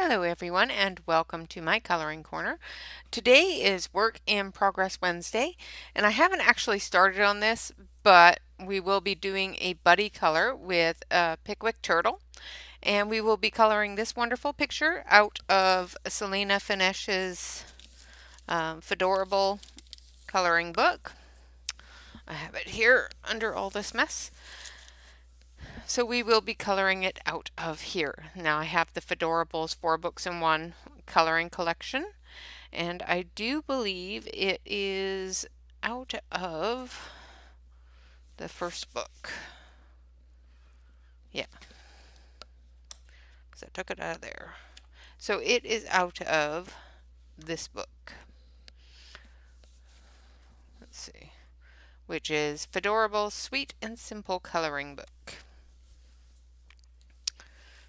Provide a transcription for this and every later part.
Hello everyone and welcome to my coloring corner. Today is Work in Progress Wednesday and I haven't actually started on this, but we will be doing a buddy color with a Pickwick turtle, and we will be coloring this wonderful picture out of Selena Finesh's Fedorable coloring book. I have it here under all this mess. So we will be coloring it out of here. Now I have the Fedorables 4 books in 1 coloring collection, and I do believe it is out of the first book. Yeah, because I took it out of there. So it is out of this book. Let's see. Which is Fedorables Sweet and Simple Coloring Book.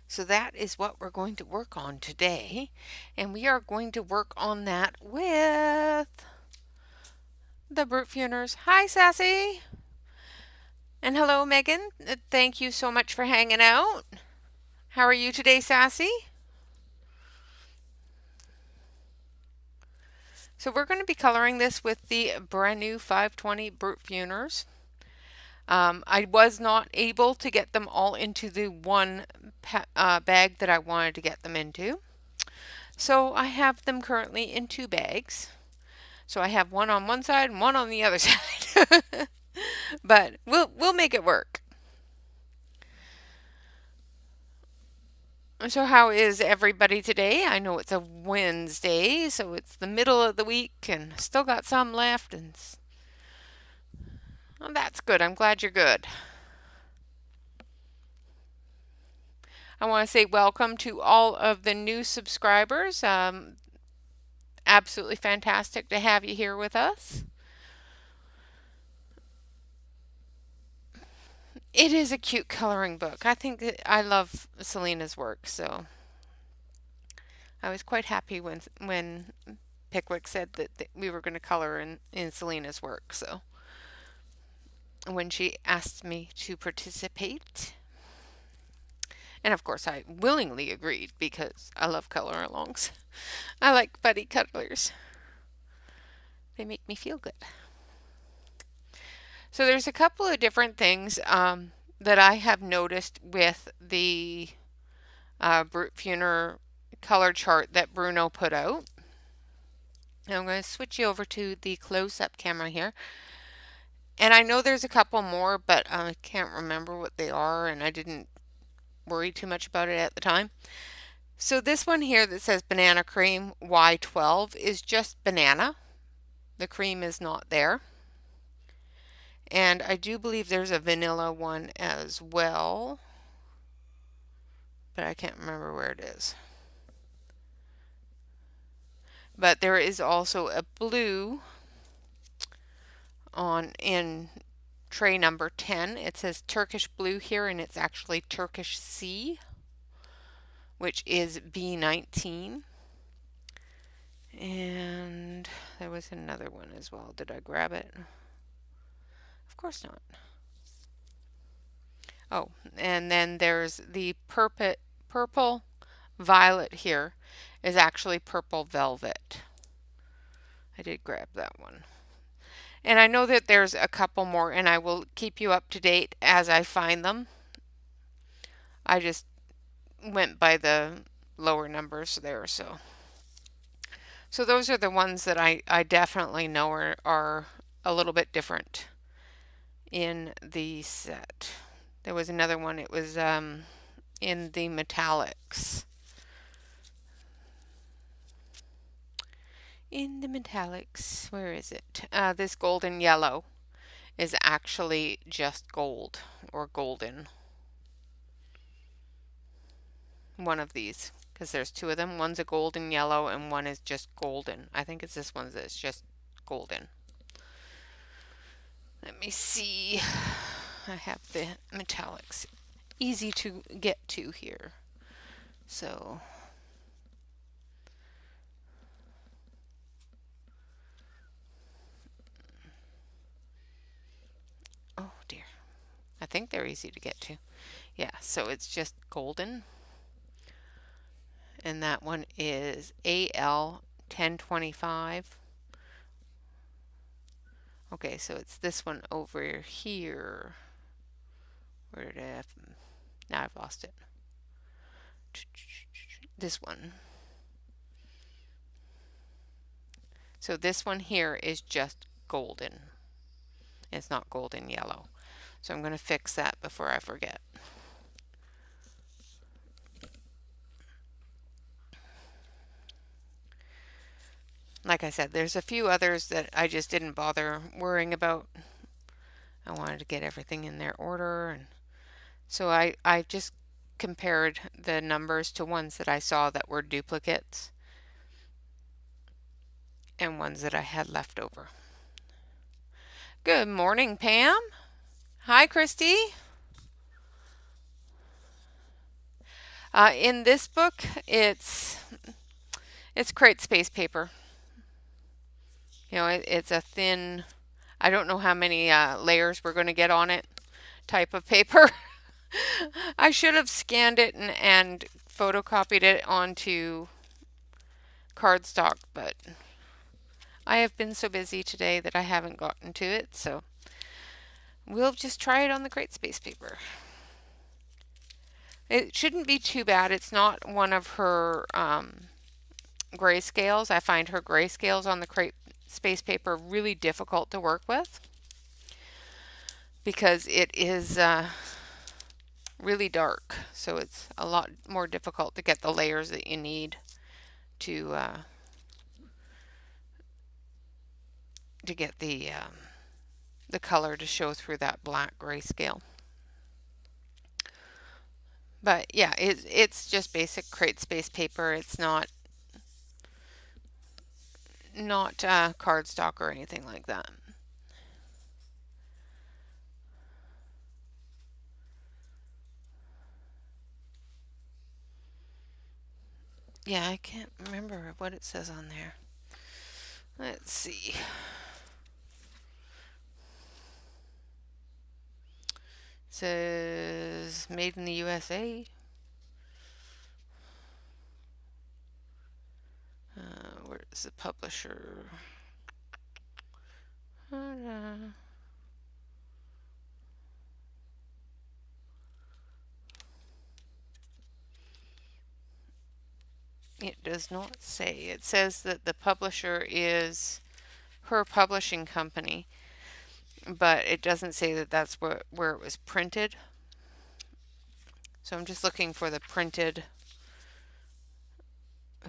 So that is what we're going to work on today, and we are going to work on that with the Brute Funers. Hi, Sassy! And hello, Megan. Thank you so much for hanging out. How are you today, Sassy? So we're going to be coloring this with the brand new 520 Brute Funers. I was not able to get them all into the one bag that I wanted to get them into. So I have them currently in 2 bags. So I have one on one side and one on the other side. But we'll make it work. So how is everybody today? I know it's a Wednesday, so it's the middle of the week and still got some left, and well, that's good. I'm glad you're good. I want to say welcome to all of the new subscribers. Absolutely fantastic to have you here with us. It is a cute coloring book. I think I love Selena's work, so I was quite happy when Pickwick said that we were going to color in Selena's work. So when she asked me to participate, and of course I willingly agreed because I love color alongs. I like buddy colors. They make me feel good. So there's a couple of different things that I have noticed with the Brute Funer color chart that Bruno put out. Now I'm going to switch you over to the close-up camera here. And I know there's a couple more, but I can't remember what they are, and I didn't worry too much about it at the time. So this one here that says Banana Cream Y12 is just banana. The cream is not there. And I do believe there's a vanilla one as well, but I can't remember where it is. But there is also a blue in tray number 10. It says Turkish blue here, and it's actually Turkish Sea, which is B19. And there was another one as well. Did I grab it? Of course not. Oh, and then there's the purple violet here is actually purple velvet. I did grab that one. And I know that there's a couple more, and I will keep you up to date as I find them. I just went by the lower numbers there, so those are the ones that I definitely know are a little bit different in the set. There was another one, it was in the metallics. In the metallics, where is it? This golden yellow is actually just gold or golden. One of these, because there's 2 of them. One's a golden yellow and one is just golden. I think it's this one that's just golden. Let me see. I have the metallics easy to get to here. So oh dear. I think they're easy to get to. Yeah, so it's just golden. and that one is AL 1025. Okay, so it's this one over here. Where did I have? Now I've lost it. This one. So this one here is just golden. It's not golden yellow. So I'm going to fix that before I forget. Like I said, there's a few others that I just didn't bother worrying about. I wanted to get everything in their order, and so I just compared the numbers to ones that I saw that were duplicates and ones that I had left over. Good morning, Pam. Hi, Christy. In this book, it's create space paper. You know, it's a thin, I don't know how many layers we're going to get on it type of paper. I should have scanned it and photocopied it onto cardstock, but I have been so busy today that I haven't gotten to it, so we'll just try it on the Great Space paper. It shouldn't be too bad. It's not one of her grayscales. I find her grayscales on the Great Space paper really difficult to work with because it is really dark, so it's a lot more difficult to get the layers that you need to get the color to show through that black grayscale. But yeah, it's just basic Create Space paper. It's not cardstock or anything like that. Yeah, I can't remember what it says on there. Let's see. It says made in the USA. Where is the publisher? It does not say. It says that the publisher is her publishing company, but it doesn't say that that's where it was printed. So I'm just looking for the printed,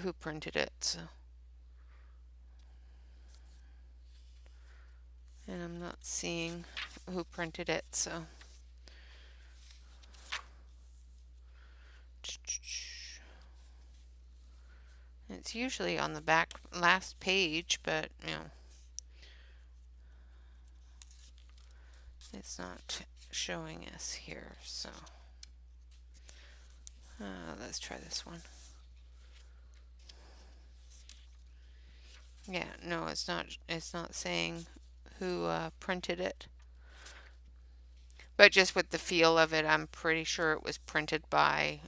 who printed it. So. And I'm not seeing who printed it, so. It's usually on the back last page, but you know, it's not showing us here, so. Let's try this one. Yeah, no, it's not saying who printed it. But just with the feel of it, I'm pretty sure it was printed by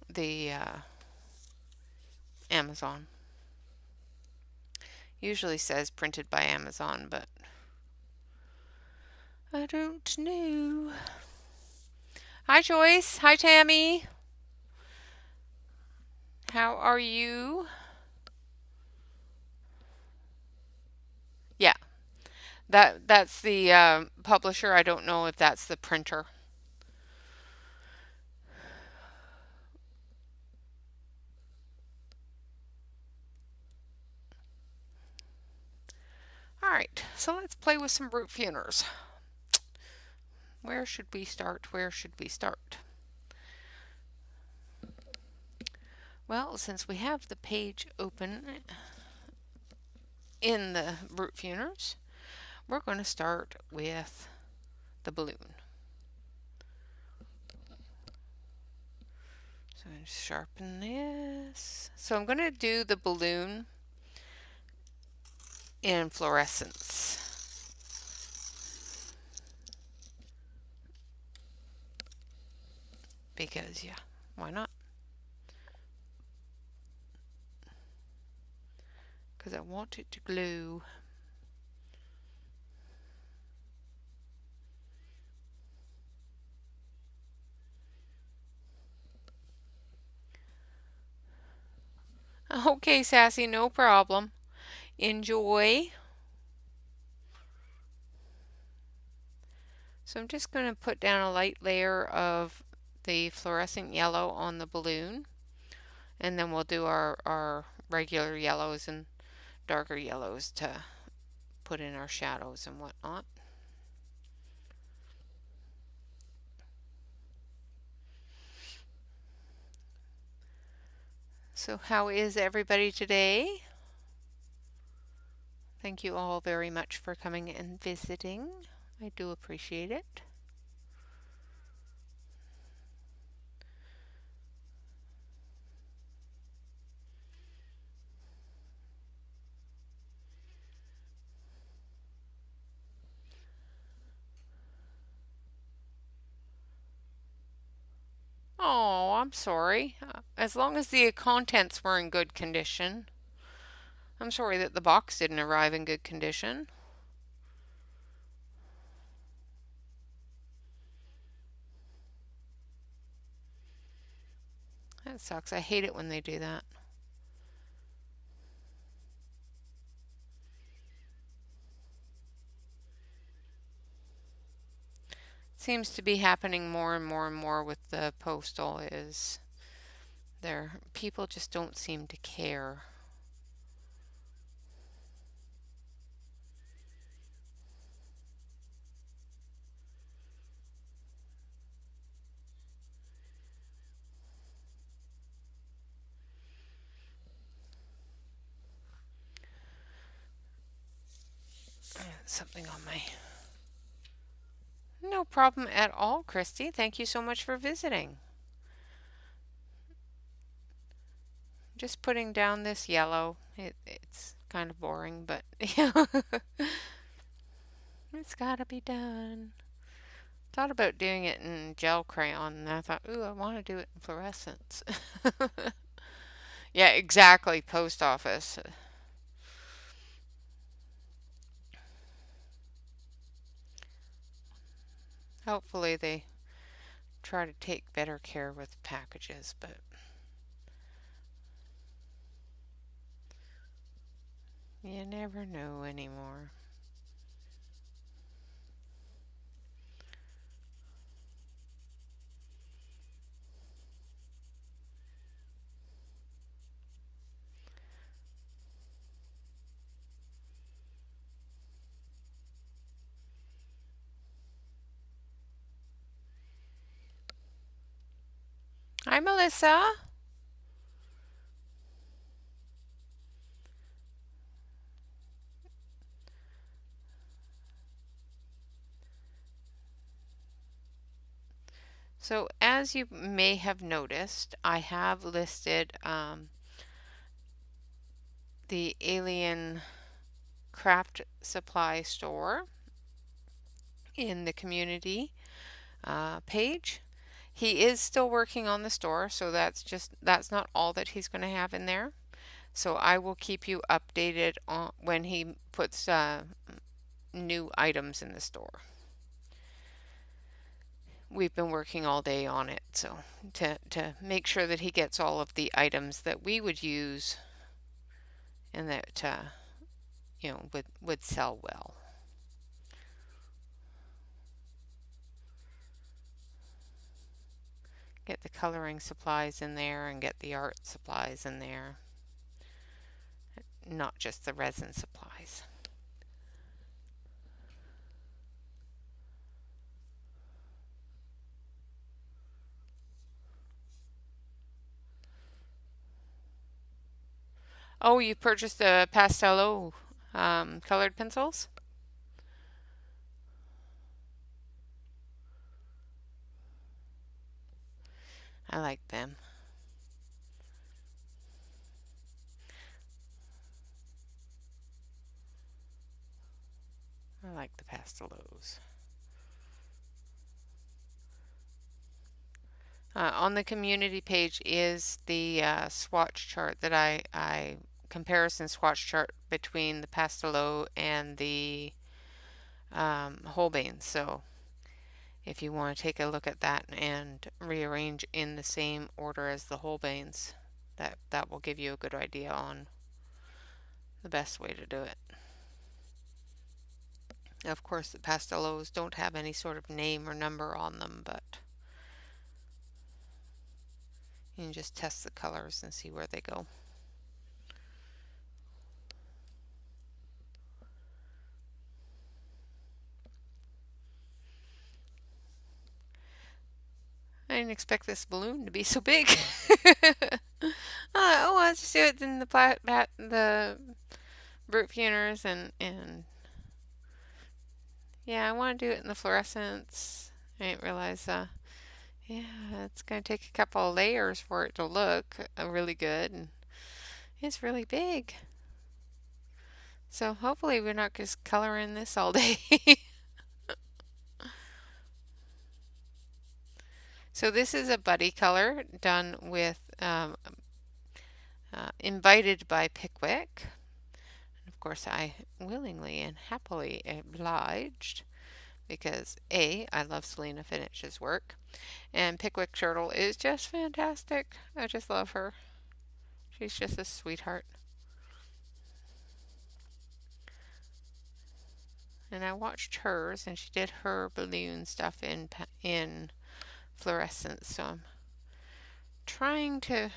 the Amazon. Usually says printed by Amazon, but I don't know. Hi, Joyce. Hi, Tammy. How are you? Yeah, that's the publisher. I don't know if that's the printer. All right, so let's play with some brute funers. Where should we start? Where should we start? Well, since we have the page open in the brute funers, we're going to start with the balloon. So I'm going to sharpen this. So I'm going to do the balloon in fluorescence. because, yeah, why not? Because I want it to glue. Okay, Sassy, no problem. Enjoy. So I'm just going to put down a light layer of the fluorescent yellow on the balloon, and then we'll do our regular yellows and darker yellows to put in our shadows and whatnot. So how is everybody today? Thank you all very much for coming and visiting. I do appreciate it. Oh, I'm sorry. As long as the contents were in good condition. I'm sorry that the box didn't arrive in good condition. That sucks. I hate it when they do that. Seems to be happening more and more and more with the postal is there people just don't seem to care. Something on my... No problem at all, Christy. Thank you so much for visiting. Just putting down this yellow. It's kind of boring, but it's gotta be done. Thought about doing it in gel crayon, and I thought, ooh, I want to do it in fluorescence. Yeah, exactly. Post office. Hopefully they try to take better care with packages, but you never know anymore. Hi, Melissa. So as you may have noticed, I have listed the Alien Craft Supply store in the community page. He is still working on the store, so that's not all that he's going to have in there. So I will keep you updated on when he puts new items in the store. We've been working all day on it, so to make sure that he gets all of the items that we would use and that would sell well. Get the coloring supplies in there and get the art supplies in there, not just the resin supplies. Oh, you purchased the Pastello colored pencils? I like them. I like the Pastellos. On the community page is the swatch chart that I comparison swatch chart between the Pastelo and the Holbein. So if you want to take a look at that and rearrange in the same order as the Holbeins, that will give you a good idea on the best way to do it. Of course, the Pastelos don't have any sort of name or number on them, but you can just test the colors and see where they go. I didn't expect this balloon to be so big. Oh, let's just do it in the brute funerals and yeah, I want to do it in the fluorescents. I didn't realize, yeah, it's going to take a couple of layers for it to look really good, and it's really big. So hopefully we're not just coloring this all day. So this is a buddy color done with Invited by Pickwick. And of course, I willingly and happily obliged because A, I love Selena Finish's work, and Pickwick Turtle is just fantastic. I just love her. She's just a sweetheart. And I watched hers, and she did her balloon stuff in fluorescence. So I'm trying to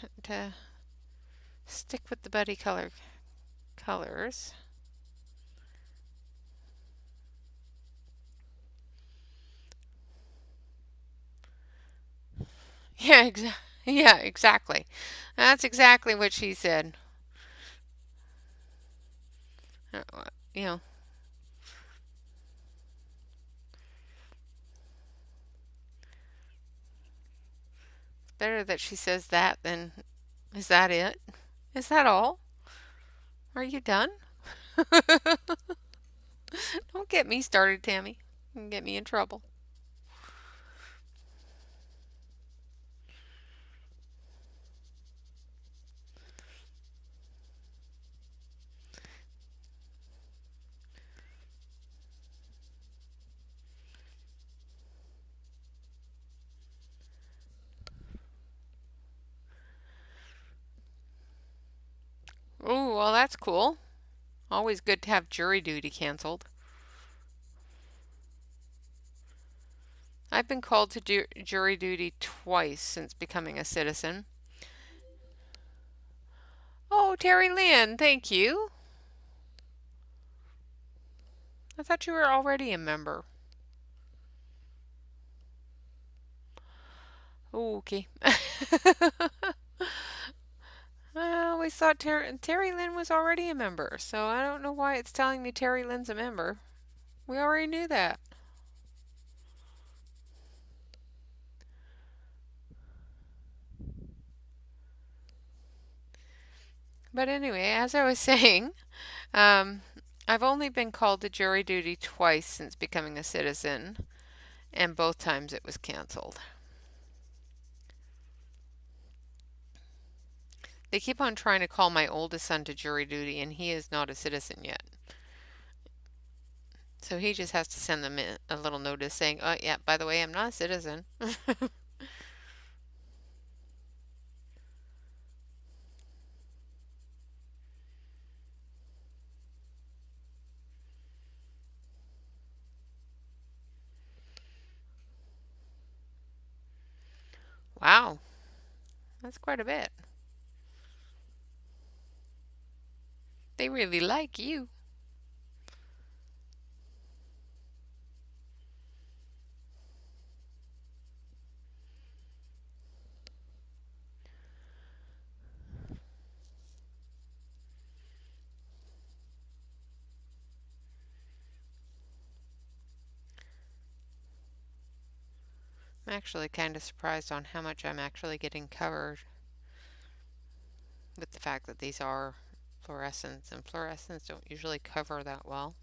stick with the buddy colors. Yeah, yeah, exactly. That's exactly what she said. You know, better that she says that than, is that it? Is that all? Are you done? Don't get me started, Tammy. You can get me in trouble. Oh, well, that's cool. Always good to have jury duty canceled. I've been called to do jury duty twice since becoming a citizen. Oh, Terry Lynn, thank you. I thought you were already a member. Oh, okay. I always thought Terry Lynn was already a member, so I don't know why it's telling me Terry Lynn's a member. We already knew that. But anyway, as I was saying, um, I've only been called to jury duty twice since becoming a citizen, and both times it was canceled. They keep on trying to call my oldest son to jury duty, and he is not a citizen yet. So he just has to send them a little notice saying, oh, yeah, by the way, I'm not a citizen. Wow, that's quite a bit. They really like you. I'm actually kind of surprised on how much I'm actually getting covered with the fact that these are fluorescents, and fluorescents don't usually cover that well.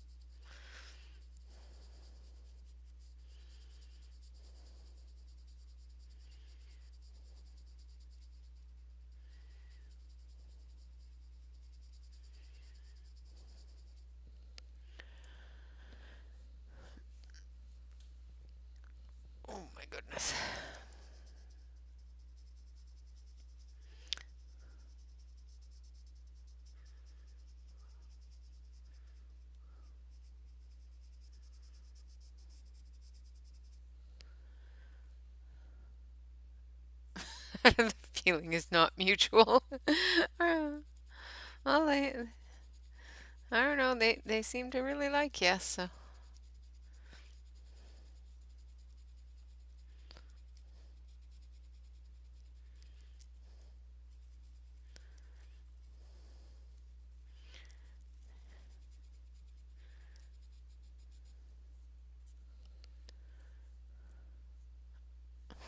The feeling is not mutual. Well, I don't know, they seem to really like you, so.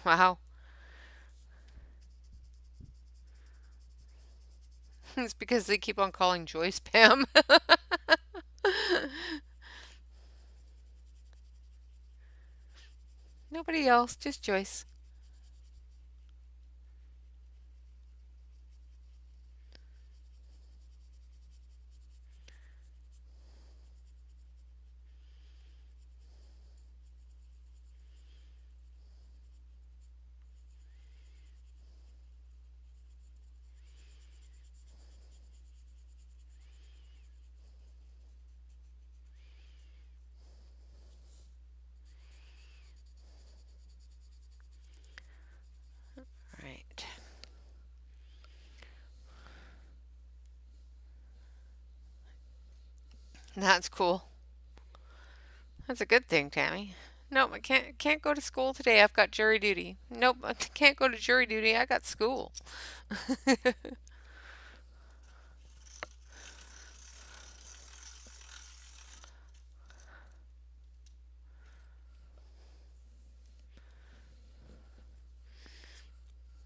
Wow. It's because they keep on calling Joyce Pam. Nobody else, just Joyce. Right. That's cool. That's a good thing, Tammy. Nope, I can't go to school today. I've got jury duty. Nope, I can't go to jury duty. I got school.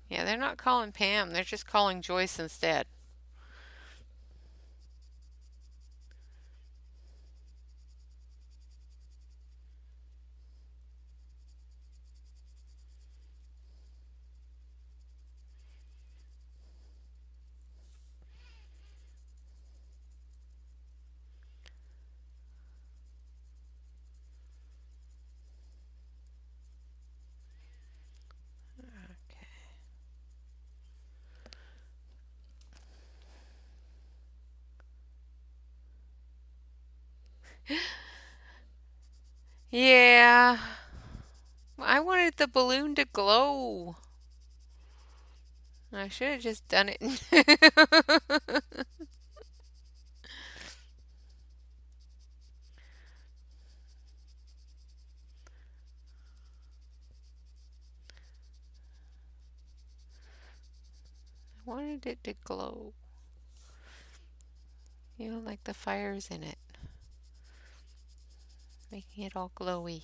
Yeah, they're not calling Pam. They're just calling Joyce instead. Yeah, I wanted the balloon to glow. I should have just done it. I wanted it to glow. You know, like the fires in it, making it all glowy.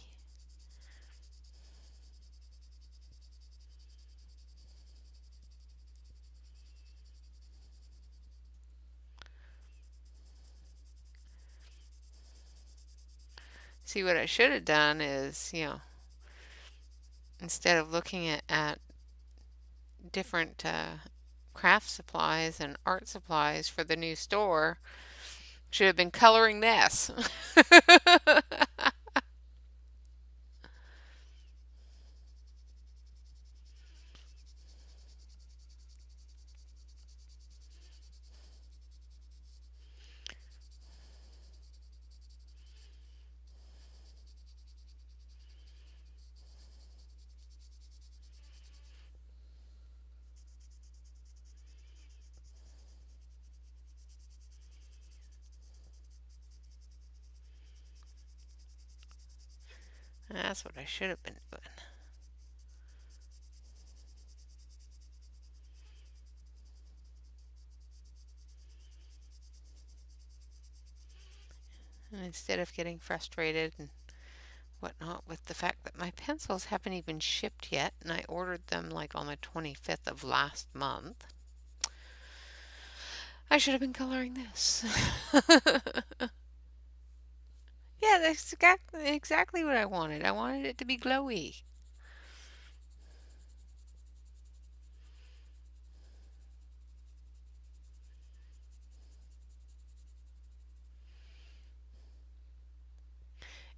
See, what I should have done is, instead of looking at different craft supplies and art supplies for the new store, should have been coloring this. That's what I should have been doing. And instead of getting frustrated and whatnot with the fact that my pencils haven't even shipped yet, and I ordered them like on the 25th of last month, I should have been coloring this. Yeah, that's exactly what I wanted. I wanted it to be glowy.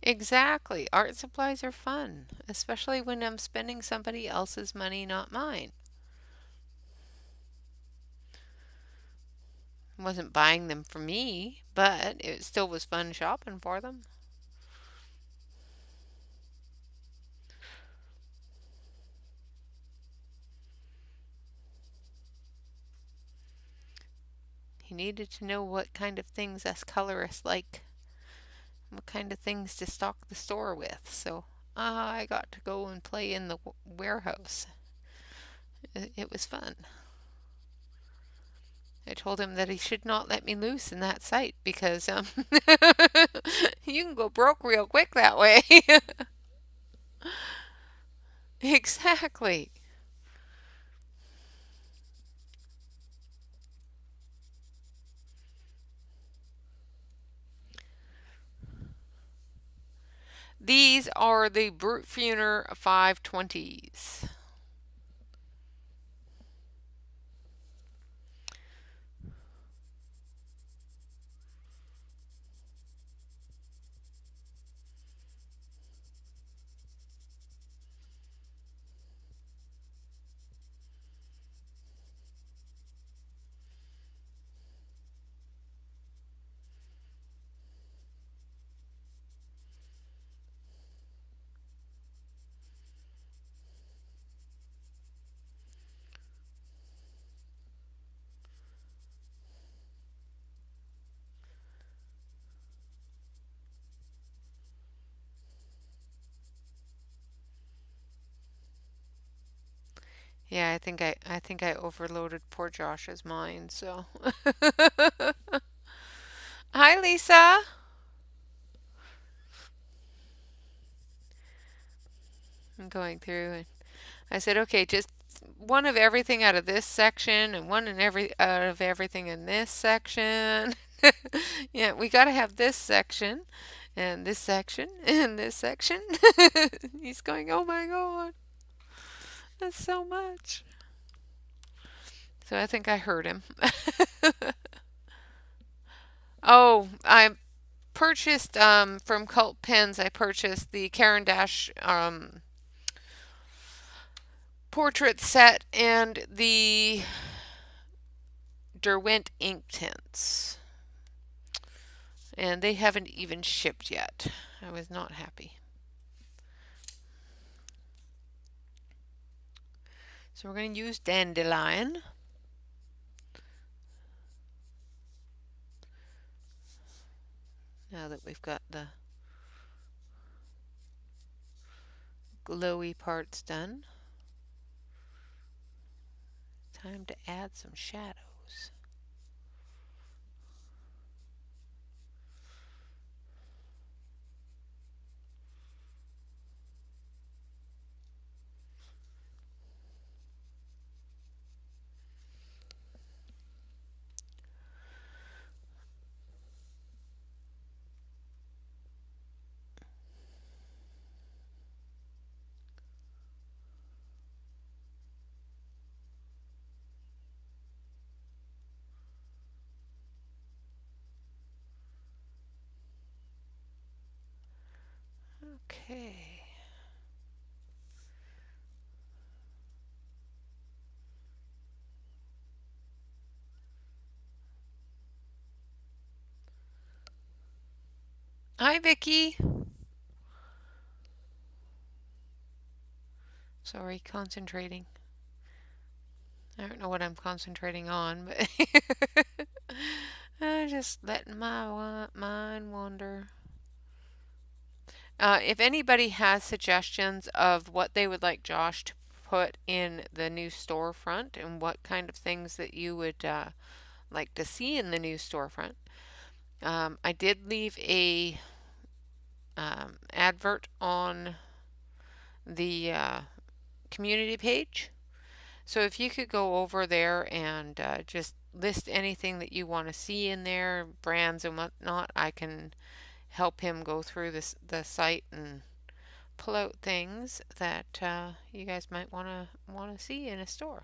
Exactly. Art supplies are fun, especially when I'm spending somebody else's money, not mine. I wasn't buying them for me, but it still was fun shopping for them. He needed to know what kind of things us colorists like, what kind of things to stock the store with. So I got to go and play in the warehouse. It was fun. I told him that he should not let me loose in that site because you can go broke real quick that way. Exactly. These are the Brute Funer 520s. Yeah, I think I overloaded poor Josh's mind, so. Hi, Lisa. I'm going through and I said, okay, just one of everything out of this section and one and every out of everything in this section. Yeah, we got to have this section and this section and this section. He's going, oh my God, that's so much. So I think I heard him. Oh, I purchased from Cult Pens. I purchased the Caran Dash portrait set and the Derwent ink tints. And they haven't even shipped yet. I was not happy. So we're going to use Dandelion. Now that we've got the glowy parts done, time to add some shadows. Okay. Hi, Vicky. Sorry, concentrating. I don't know what I'm concentrating on, but I'm just letting my mind wander. If anybody has suggestions of what they would like Josh to put in the new storefront and what kind of things that you would like to see in the new storefront, I did leave a advert on the community page. So if you could go over there and just list anything that you want to see in there, brands and whatnot, I can help him go through the site and pull out things that you guys might want to see in a store.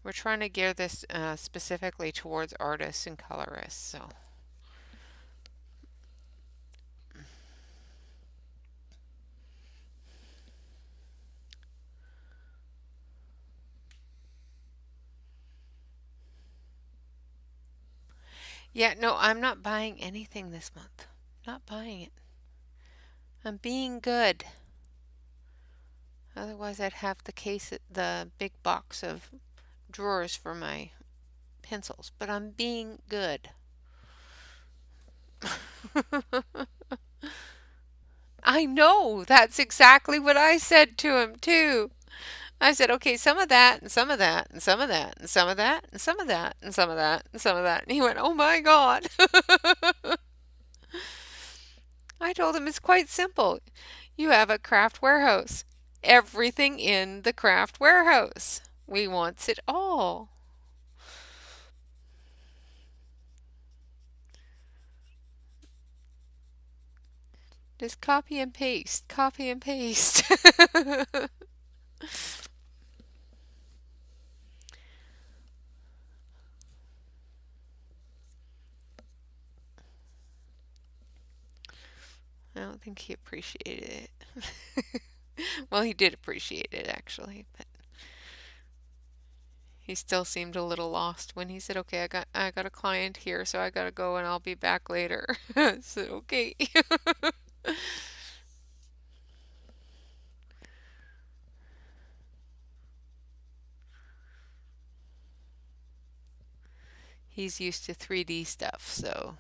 We're trying to gear this specifically towards artists and colorists, so. Yeah, no, I'm not buying anything this month. Not buying it. I'm being good. Otherwise, I'd have the big box of drawers for my pencils, but I'm being good. I know, that's exactly what I said to him too. I said, okay, some of that, and some of that, and some of that, and some of that, and some of that, and some of that, and some of that. And he went, oh my God. I told him it's quite simple. You have a craft warehouse. Everything in the craft warehouse. We wants it all. Just copy and paste, copy and paste. I don't think he appreciated it. Well, he did appreciate it actually, but he still seemed a little lost when he said, "Okay, I got a client here, so I gotta go and I'll be back later." I said, "Okay." He's used to 3D stuff, so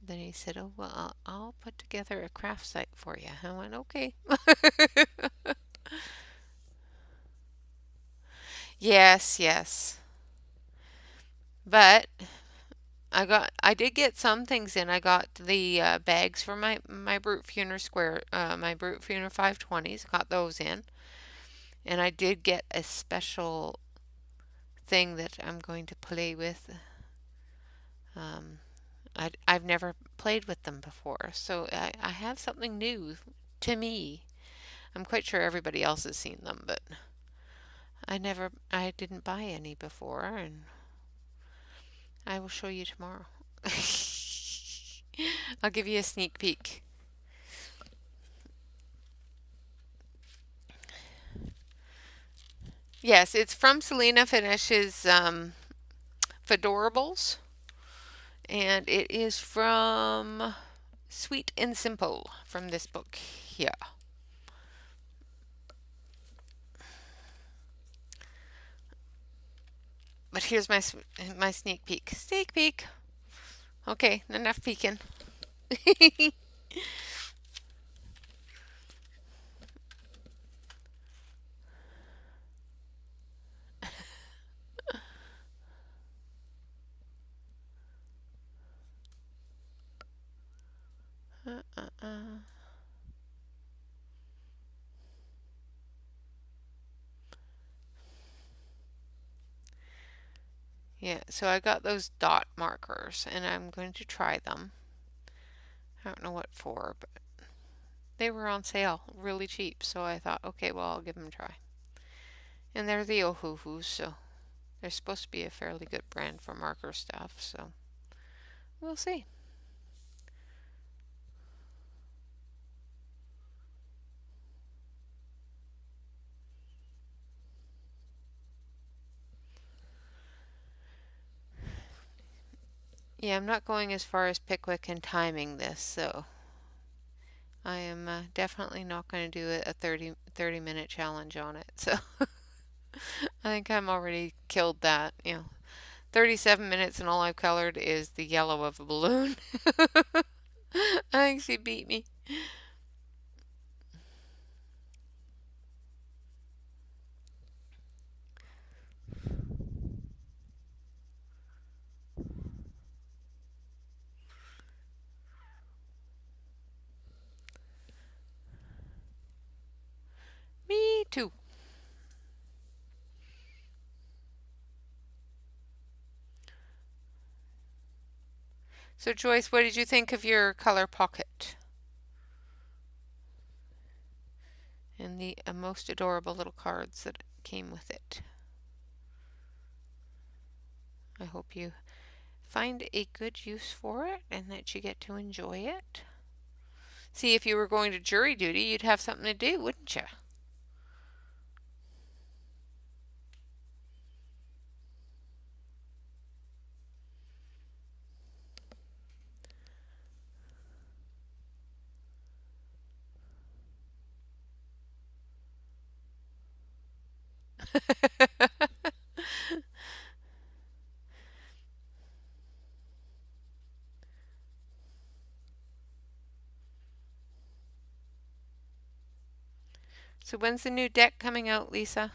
then he said, "Oh, well, I'll put together a craft site for you." I went, "Okay." Yes, yes. But I did get some things in. I got the bags for my Brute Funer square, my Brute Funer 520s. Got those in, and I did get a special thing that I'm going to play with. Um, I've never played with them before, so I have something new to me. I'm quite sure everybody else has seen them, but I didn't buy any before, and I will show you tomorrow. I'll give you a sneak peek. Yes, it's from Selena Finish's Fedorables, and it is from Sweet and Simple from this book here. But here's my sneak peek. Sneak peek. Okay, enough peeking. uh. Yeah, so I got those dot markers and I'm going to try them. I don't know what for, but they were on sale really cheap, so I thought, okay, well, I'll give them a try. And they're the Ohuhus, so they're supposed to be a fairly good brand for marker stuff, so we'll see. Yeah, I'm not going as far as Pickwick and timing this, so I am definitely not going to do a 30-minute challenge on it. So I think I'm already killed that. 37 minutes and all I've colored is the yellow of a balloon. I think she beat me. Me too. So Joyce, what did you think of your color pocket? And the most adorable little cards that came with it. I hope you find a good use for it and that you get to enjoy it. See, if you were going to jury duty, you'd have something to do, wouldn't you? So when's the new deck coming out, Lisa?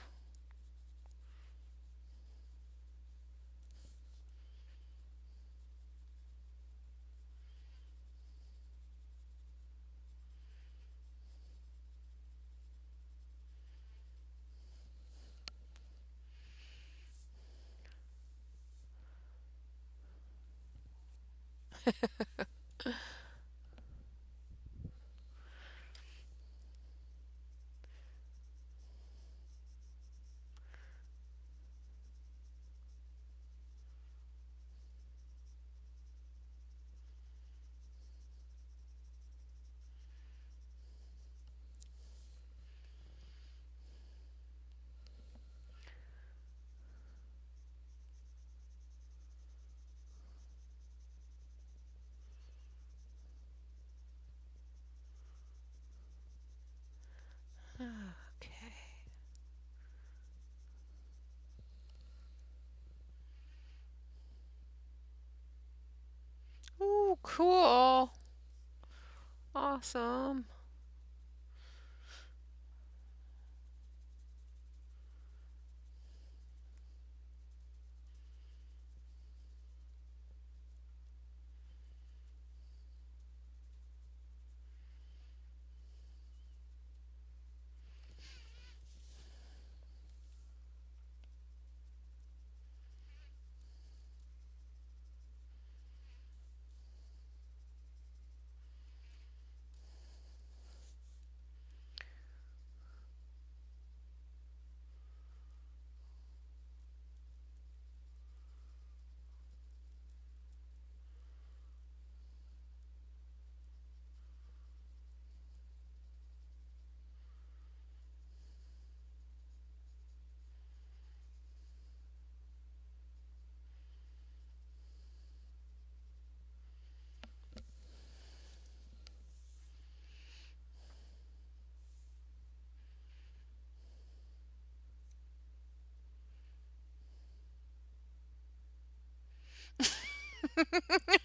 Okay. Ooh, cool. Awesome.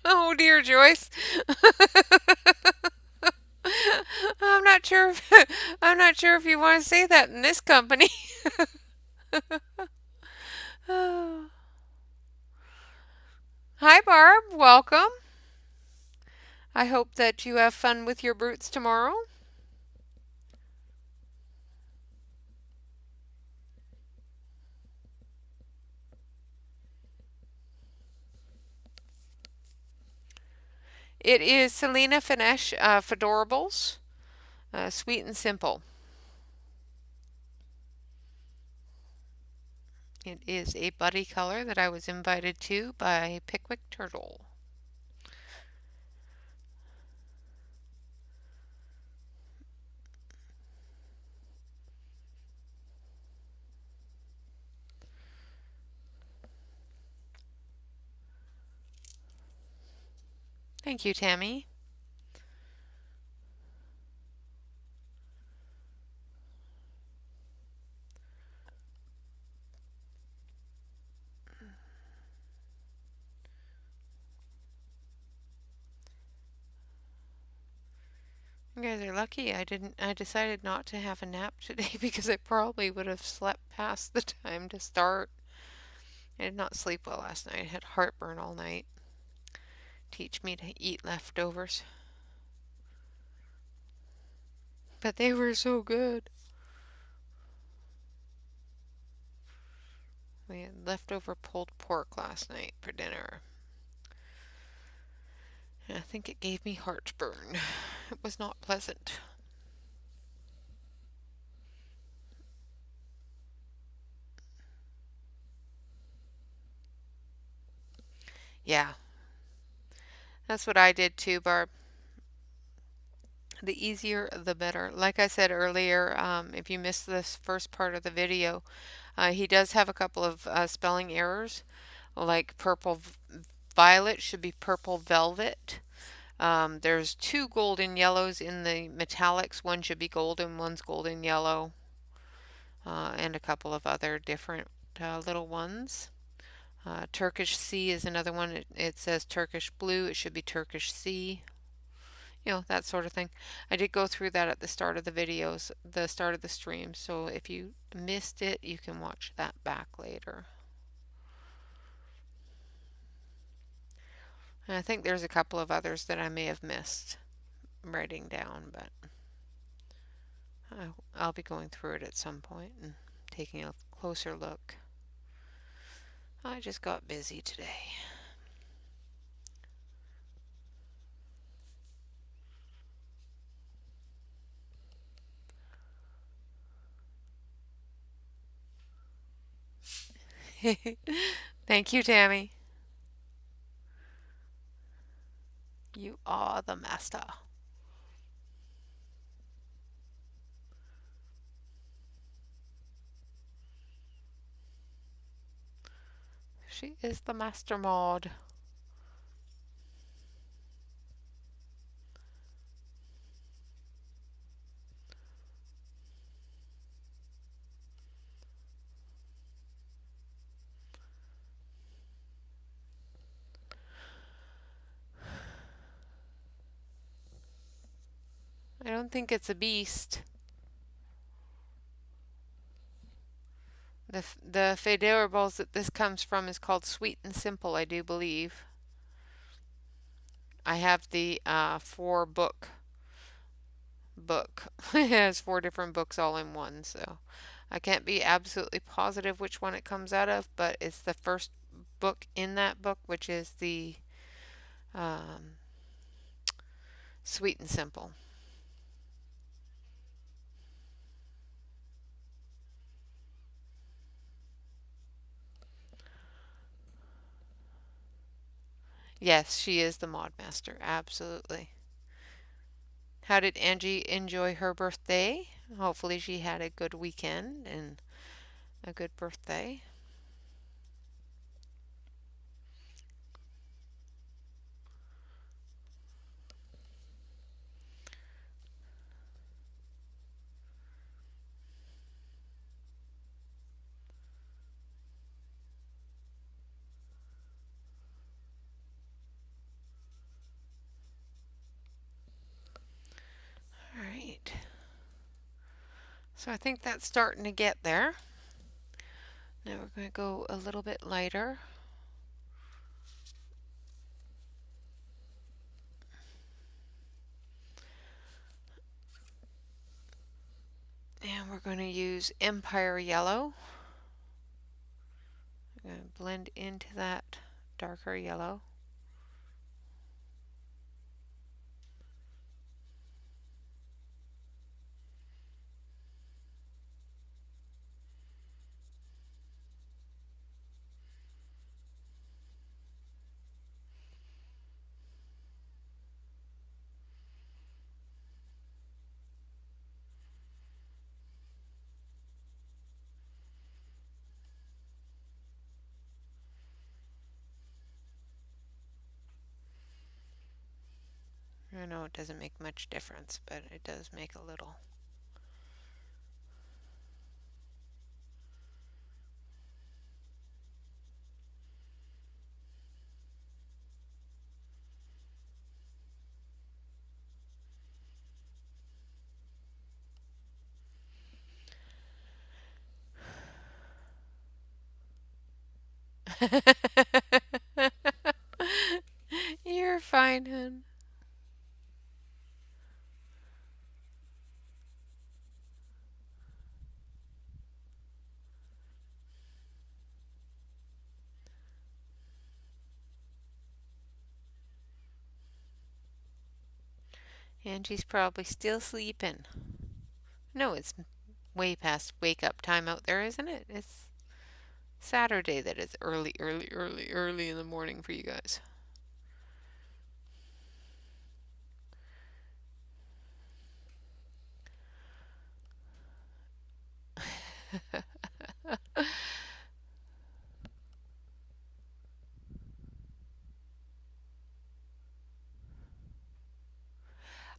Oh dear, Joyce. I'm not sure if I'm not sure if you want to say that in this company. Hi, Barb. Welcome. I hope that you have fun with your brutes tomorrow. It is Selena Finesse Fedorables, sweet and simple. It is a buddy color that I was invited to by Pickwick Turtle. Thank you, Tammy. You guys are lucky I decided not to have a nap today because I probably would have slept past the time to start. I did not sleep well last night. I had heartburn all night. Teach me to eat leftovers. But they were so good. We had leftover pulled pork last night for dinner. And I think it gave me heartburn. It was not pleasant. Yeah, that's what I did too, Barb. The easier, the better. Like I said earlier, if you missed this first part of the video, he does have a couple of spelling errors, like purple violet should be purple velvet. There's two golden yellows in the metallics. One should be golden, one's golden yellow. and a couple of other different little ones. Turkish sea is another one. It says Turkish blue. It should be Turkish sea. You know, that sort of thing. I did go through that at the start of the videos, the start of the stream. So if you missed it, you can watch that back later. And I think there's a couple of others that I may have missed writing down, but I'll be going through it at some point and taking a closer look. I just got busy today. Thank you, Tammy. You are the master. She is the master mod. I don't think it's a beast. The Fedora balls that this comes from is called Sweet and Simple, I do believe. I have the 4 book. It has 4 different books all in one, so I can't be absolutely positive which one it comes out of, but it's the first book in that book, which is the um, Sweet and Simple. Yes, she is the mod master, absolutely. How did Angie enjoy her birthday? Hopefully she had a good weekend and a good birthday. All right. So I think that's starting to get there. Now we're going to go a little bit lighter. And we're going to use Empire Yellow. I'm going to blend into that darker yellow. I know it doesn't make much difference, but it does make a little. You're fine, hon. Angie's probably still sleeping. No, it's way past wake up time out there, isn't it? It's Saturday that is early, early, early, early in the morning for you guys.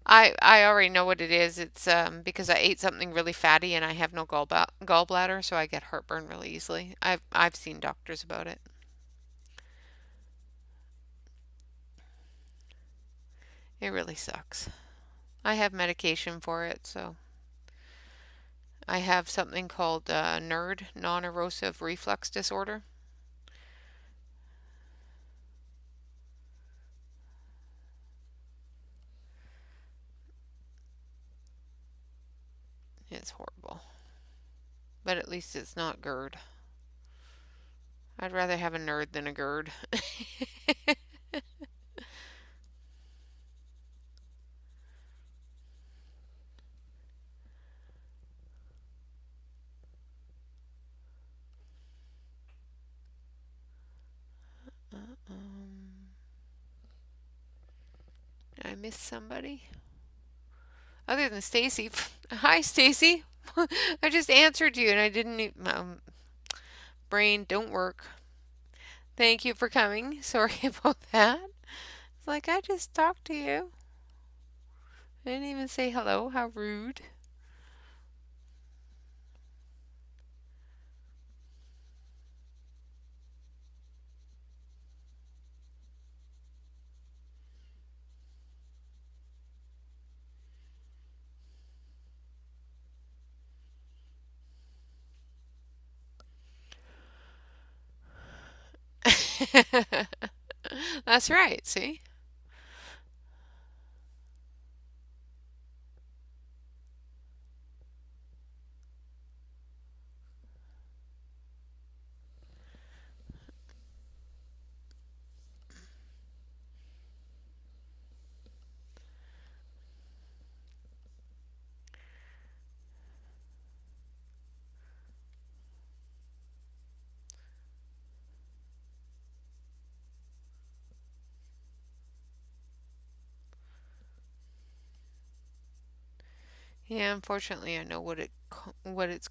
I already know what it is. It's because I ate something really fatty and I have no gallbladder, so I get heartburn really easily. I've seen doctors about it. It really sucks. I have medication for it, so I have something called NERD, non-erosive reflux disorder. It's horrible. But at least it's not GERD. I'd rather have a nerd than a GERD. Did I miss somebody? Other than Stacy. Hi, Stacy. I just answered you and I didn't. Brain don't work. Thank you for coming. Sorry about that. It's like I just talked to you. I didn't even say hello. How rude. That's right, see? Yeah, unfortunately, I know what it's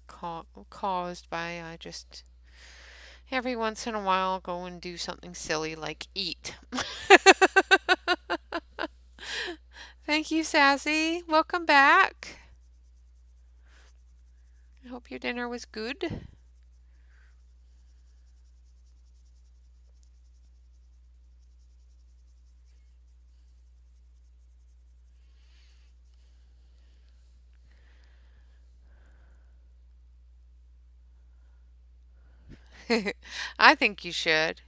caused by. I just every once in a while go and do something silly like eat. Thank you, Sassy. Welcome back. I hope your dinner was good. I think you should.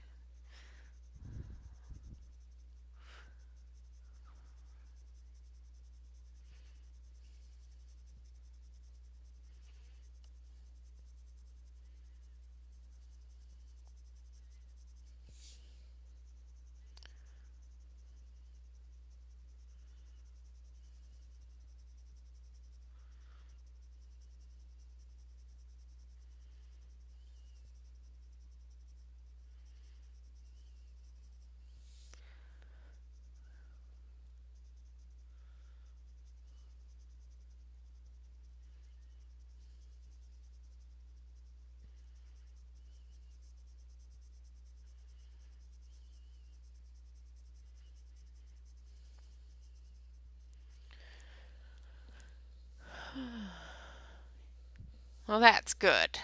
Well, that's good.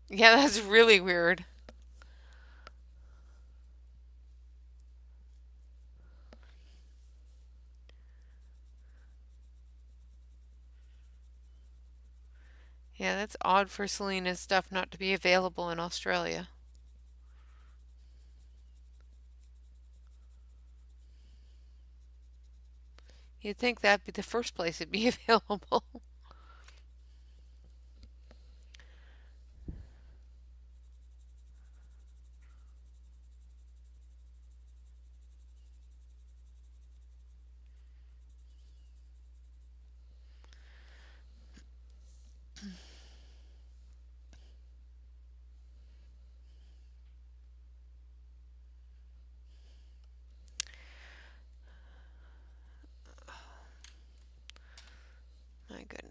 Yeah, that's really weird. Yeah, that's odd for Selena's stuff not to be available in Australia. You'd think that'd be the first place it'd be available. My goodness.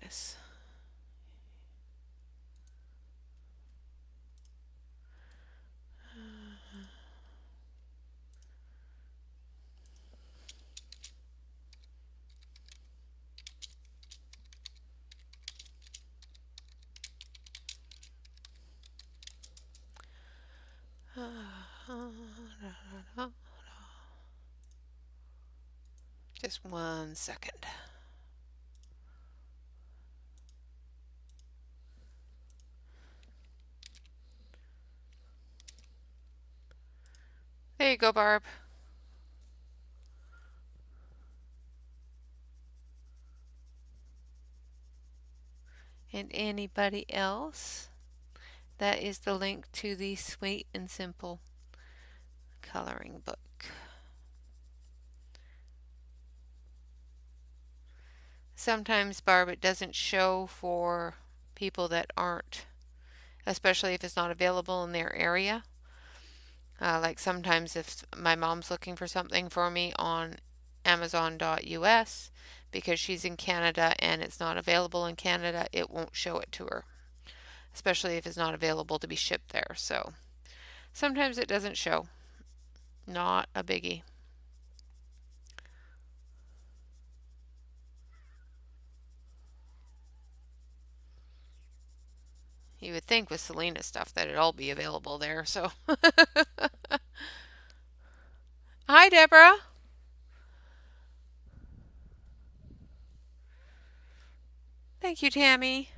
Just 1 second. There you go, Barb. And anybody else? That is the link to the Sweet and Simple coloring book. Sometimes, Barb, it doesn't show for people that aren't, especially if it's not available in their area. Like sometimes if my mom's looking for something for me on Amazon.us, because she's in Canada and it's not available in Canada, it won't show it to her, especially if it's not available to be shipped there. So sometimes it doesn't show. Not a biggie. You would think with Selena stuff that it'd all be available there, so. Hi, Deborah. Thank you, Tammy.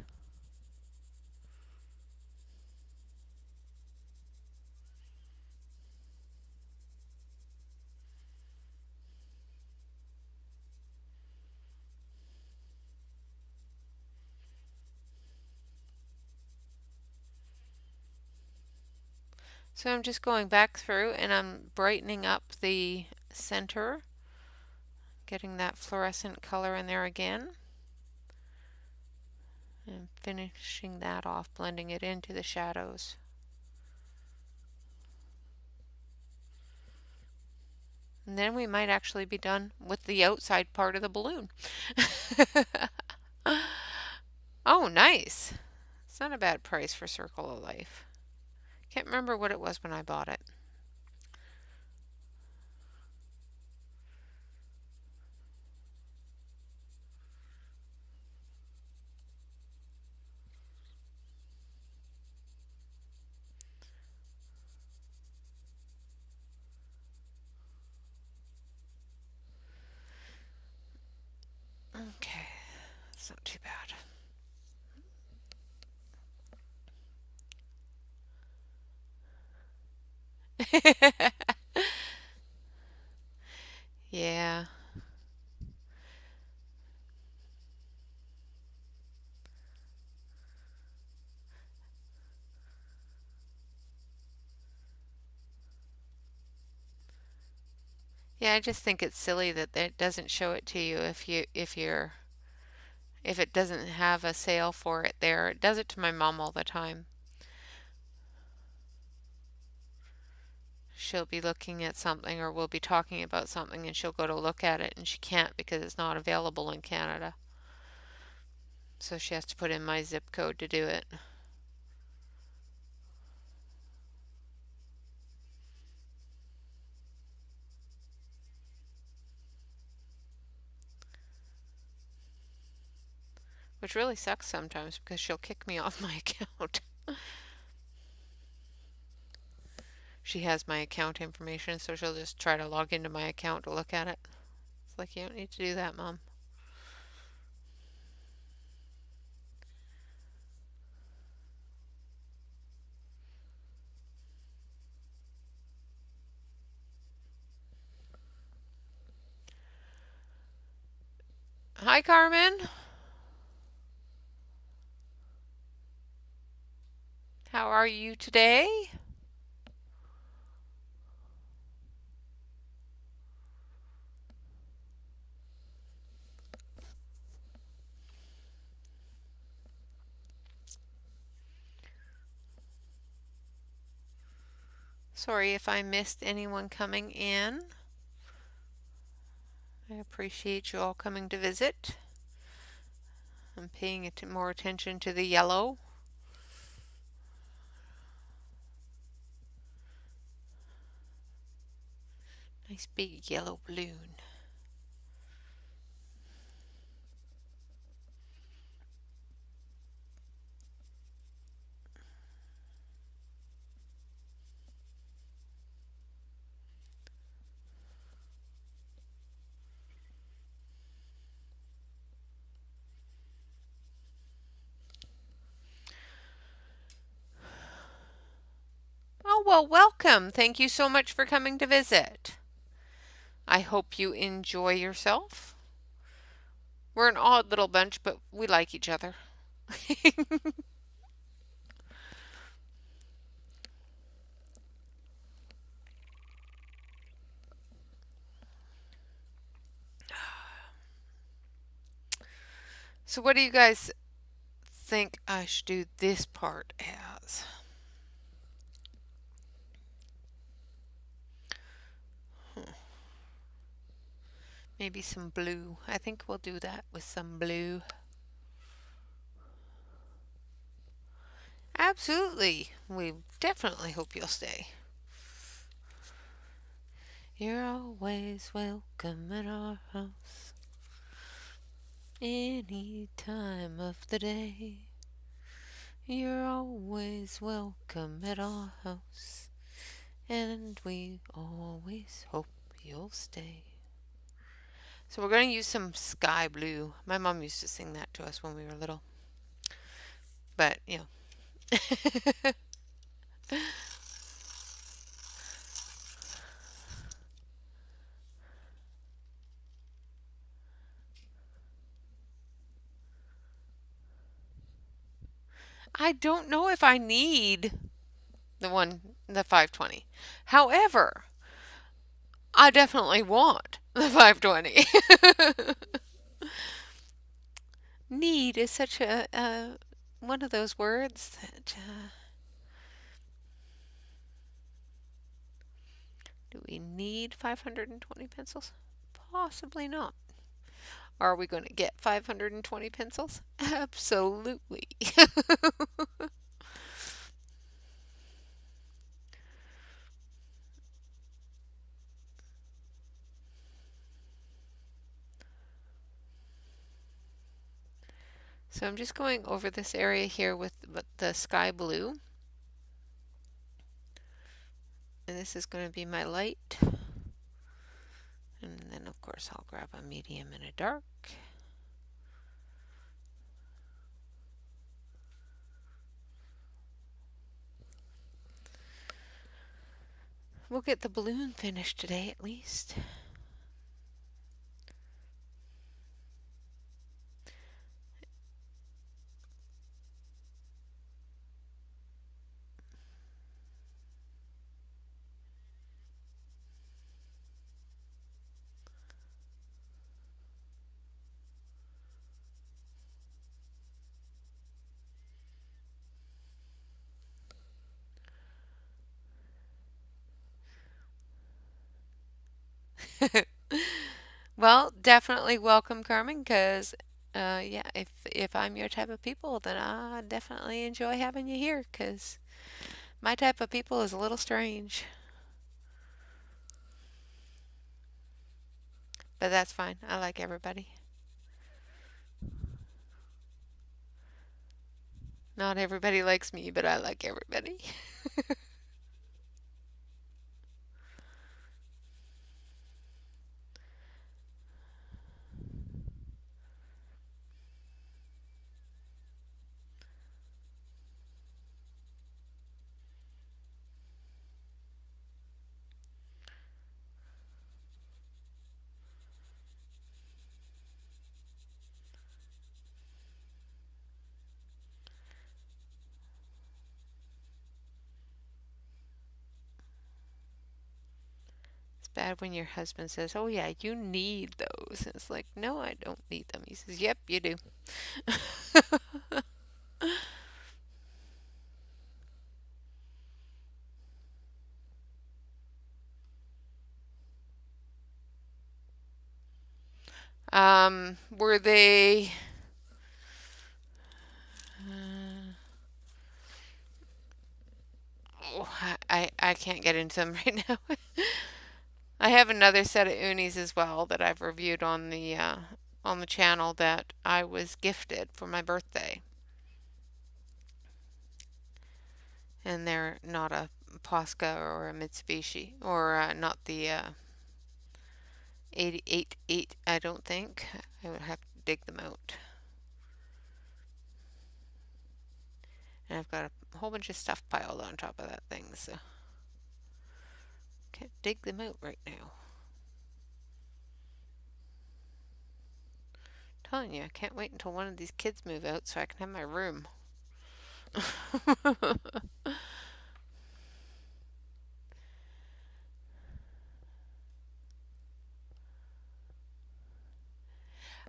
So I'm just going back through and I'm brightening up the center, getting that fluorescent color in there again, and finishing that off, blending it into the shadows. And then we might actually be done with the outside part of the balloon. Oh, nice. It's not a bad price for Circle of Life. Can't remember what it was when I bought it. Okay, that's not too bad. Yeah. Yeah, I just think it's silly that it doesn't show it to you if it doesn't have a sale for it there. It does it to my mom all the time. She'll be looking at something or we'll be talking about something and she'll go to look at it and she can't because it's not available in Canada. So she has to put in my zip code to do it. Which really sucks sometimes because she'll kick me off my account. She has my account information, so she'll just try to log into my account to look at it. It's like, you don't need to do that, Mom. Hi, Carmen. How are you today? Sorry if I missed anyone coming in. I appreciate you all coming to visit. I'm paying more attention to the yellow. Nice big yellow balloon. Well, welcome. Thank you so much for coming to visit. I hope you enjoy yourself. We're an odd little bunch, but we like each other. So what do you guys think I should do this part as? Maybe some blue. I think we'll do that with some blue. Absolutely. We definitely hope you'll stay. You're always welcome at our house, any time of the day. You're always welcome at our house, and we always hope you'll stay. So we're going to use some sky blue. My mom used to sing that to us when we were little. But, I don't know if I need the 520. However, I definitely want the 520. Need is such a one of those words that do we need 520 pencils? Possibly not. Are we going to get 520 pencils? Absolutely. So I'm just going over this area here with the sky blue. And this is going to be my light. And then of course I'll grab a medium and a dark. We'll get the balloon finished today at least. Well, definitely welcome, Carmen, because yeah, if I'm your type of people, then I definitely enjoy having you here, because my type of people is a little strange. But that's fine. I like everybody. Not everybody likes me, but I like everybody. It's bad when your husband says, "Oh yeah, you need those." And it's like, "No, I don't need them." He says, "Yep, you do." Were they oh, I can't get into them right now. I have another set of unis as well that I've reviewed on the channel that I was gifted for my birthday. And they're not a Posca or a Mitsubishi, or not the 888, I don't think. I would have to dig them out. And I've got a whole bunch of stuff piled on top of that thing, so. Can't dig them out right now. Telling you, I can't wait until one of these kids move out so I can have my room.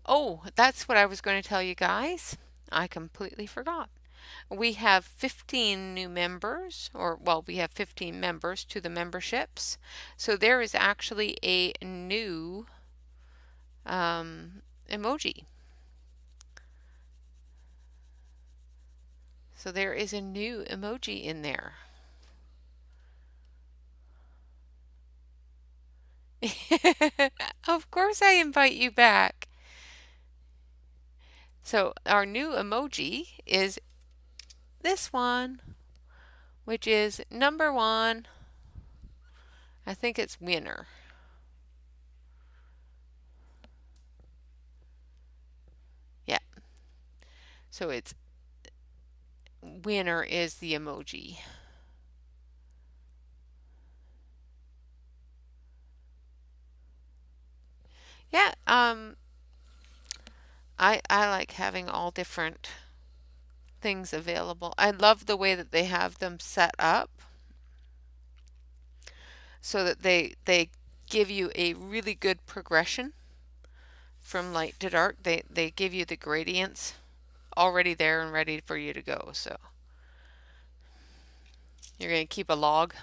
Oh, that's what I was going to tell you guys. I completely forgot. We have 15 new members, or well, we have 15 members to the memberships. So there is actually a new emoji. So there is a new emoji in there. Of course I invite you back. So our new emoji is this one, which is number one. I think it's winner. Yeah. So it's winner is the emoji. Yeah, I like having all different things available. I love the way that they have them set up so that they give you a really good progression from light to dark. They give you the gradients already there and ready for you to go. So you're going to keep a log.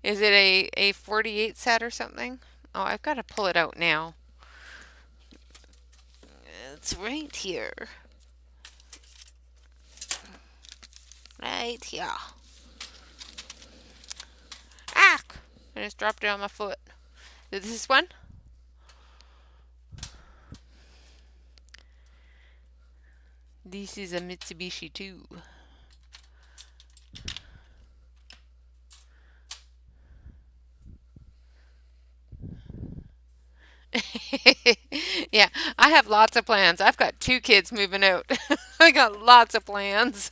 Is it a 48 set or something? Oh, I've got to pull it out now. It's right here. Right here. Ah! I just dropped it on my foot. Is this one? This is a Mitsubishi too. Yeah, I have lots of plans. I've got 2 kids moving out. I got lots of plans.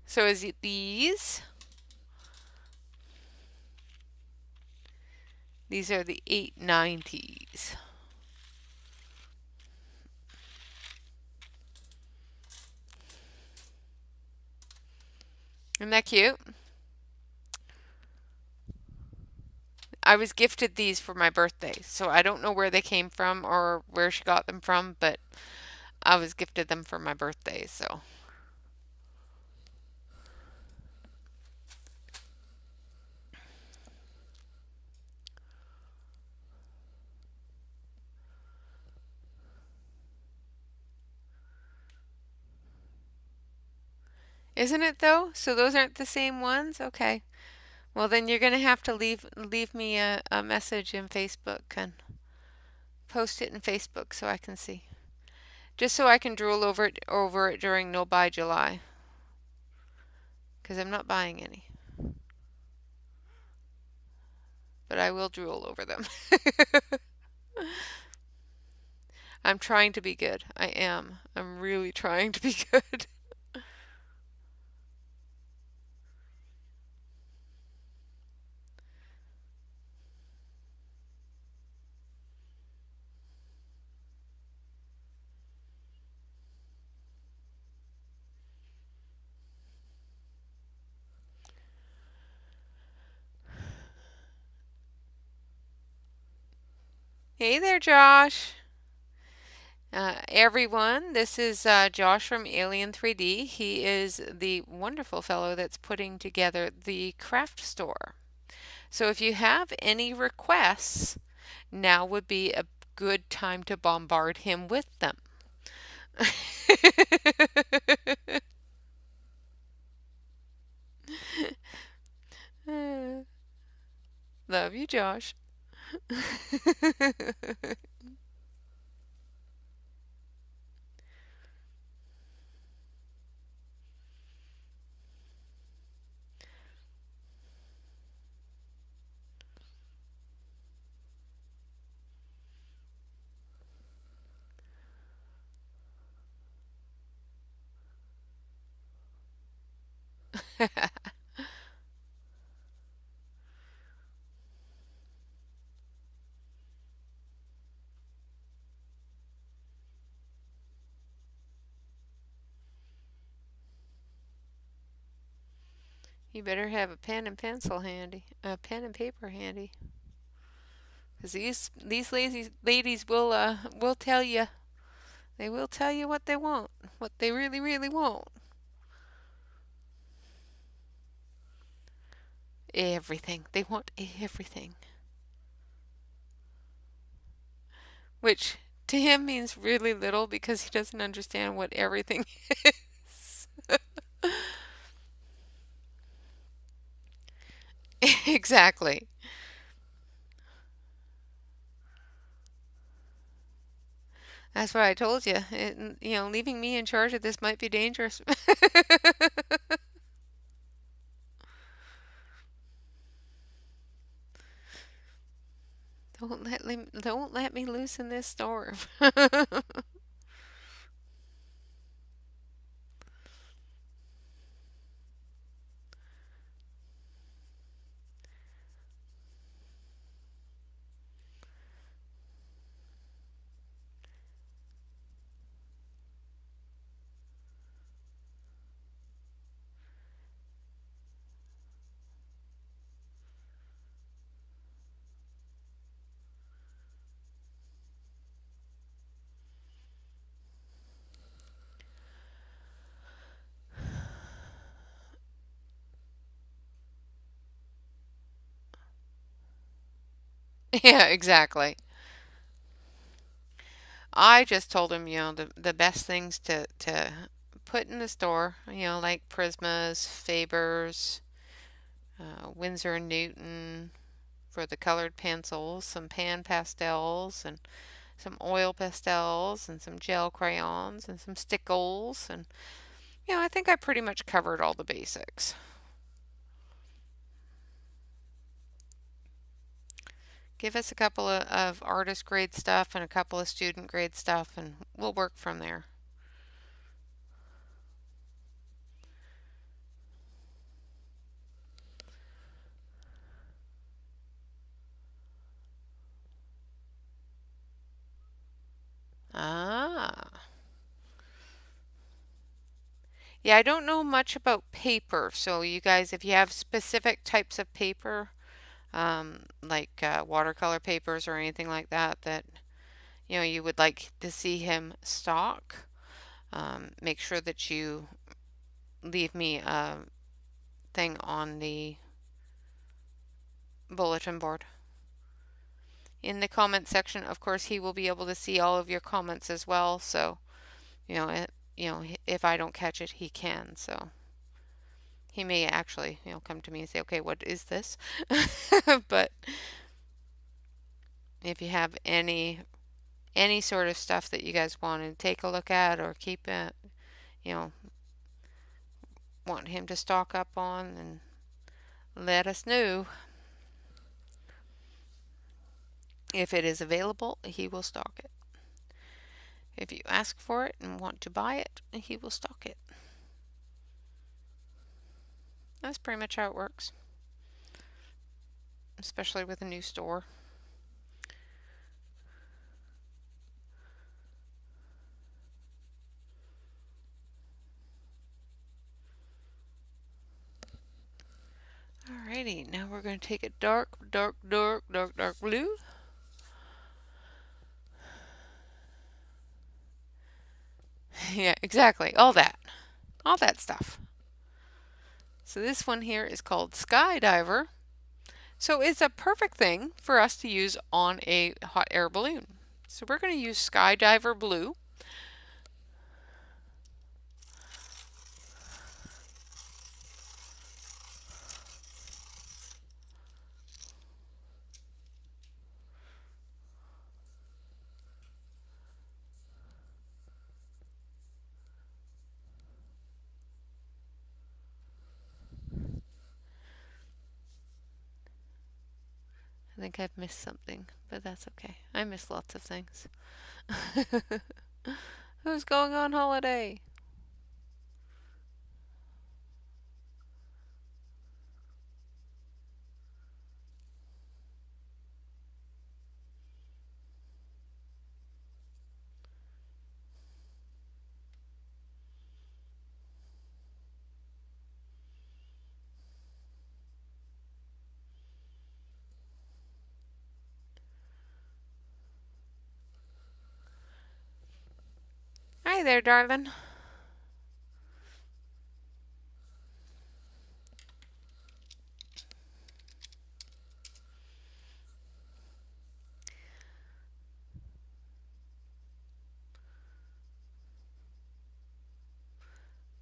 So is it these? These are the 890s. Isn't that cute? I was gifted these for my birthday, so I don't know where they came from or where she got them from, but I was gifted them for my birthday, so. Isn't it though? So those aren't the same ones? Okay. Well, then you're gonna have to leave me a message in Facebook and post it in Facebook so I can see. Just so I can drool over it during No Buy July. Because I'm not buying any. But I will drool over them. I'm trying to be good. I am. I'm really trying to be good. Hey there, Josh. Everyone, this is Josh from Alien 3D. He is the wonderful fellow that's putting together the craft store. So if you have any requests, now would be a good time to bombard him with them. Love you, Josh. You better have a pen and pencil handy, a pen and paper handy, because these lazy ladies will tell you. They will tell you what they want, what they really really want. Everything. They want everything, which to him means really little because he doesn't understand what everything is. Exactly. That's what I told you. Leaving me in charge of this might be dangerous. Don't let me loose in this storm. Yeah, exactly. I just told him, the best things to put in the store, like Prismas, Fabers, Winsor and Newton for the colored pencils, some pan pastels, and some oil pastels, and some gel crayons, and some stickles, and I think I pretty much covered all the basics. Give us a couple of artist grade stuff and a couple of student grade stuff, and we'll work from there. Ah. Yeah, I don't know much about paper. So you guys, if you have specific types of paper, like watercolor papers or anything like that, that you would like to see him stock, make sure that you leave me a thing on the bulletin board. In the comment section, of course, he will be able to see all of your comments as well. So, if I don't catch it, he can. So he may actually, come to me and say, "Okay, what is this?" But if you have any sort of stuff that you guys want to take a look at or keep it, you know, want him to stock up on, then let us know. If it is available, he will stock it. If you ask for it and want to buy it, he will stock it. That's pretty much how it works, especially with a new store. Alrighty, now we're going to take a dark, dark, dark, dark, dark blue. Yeah, exactly. All that. All that stuff. So this one here is called Skydiver. So it's a perfect thing for us to use on a hot air balloon. So we're going to use Skydiver Blue. I think I've missed something, but that's okay. I miss lots of things. Who's going on holiday? Hi there, darling.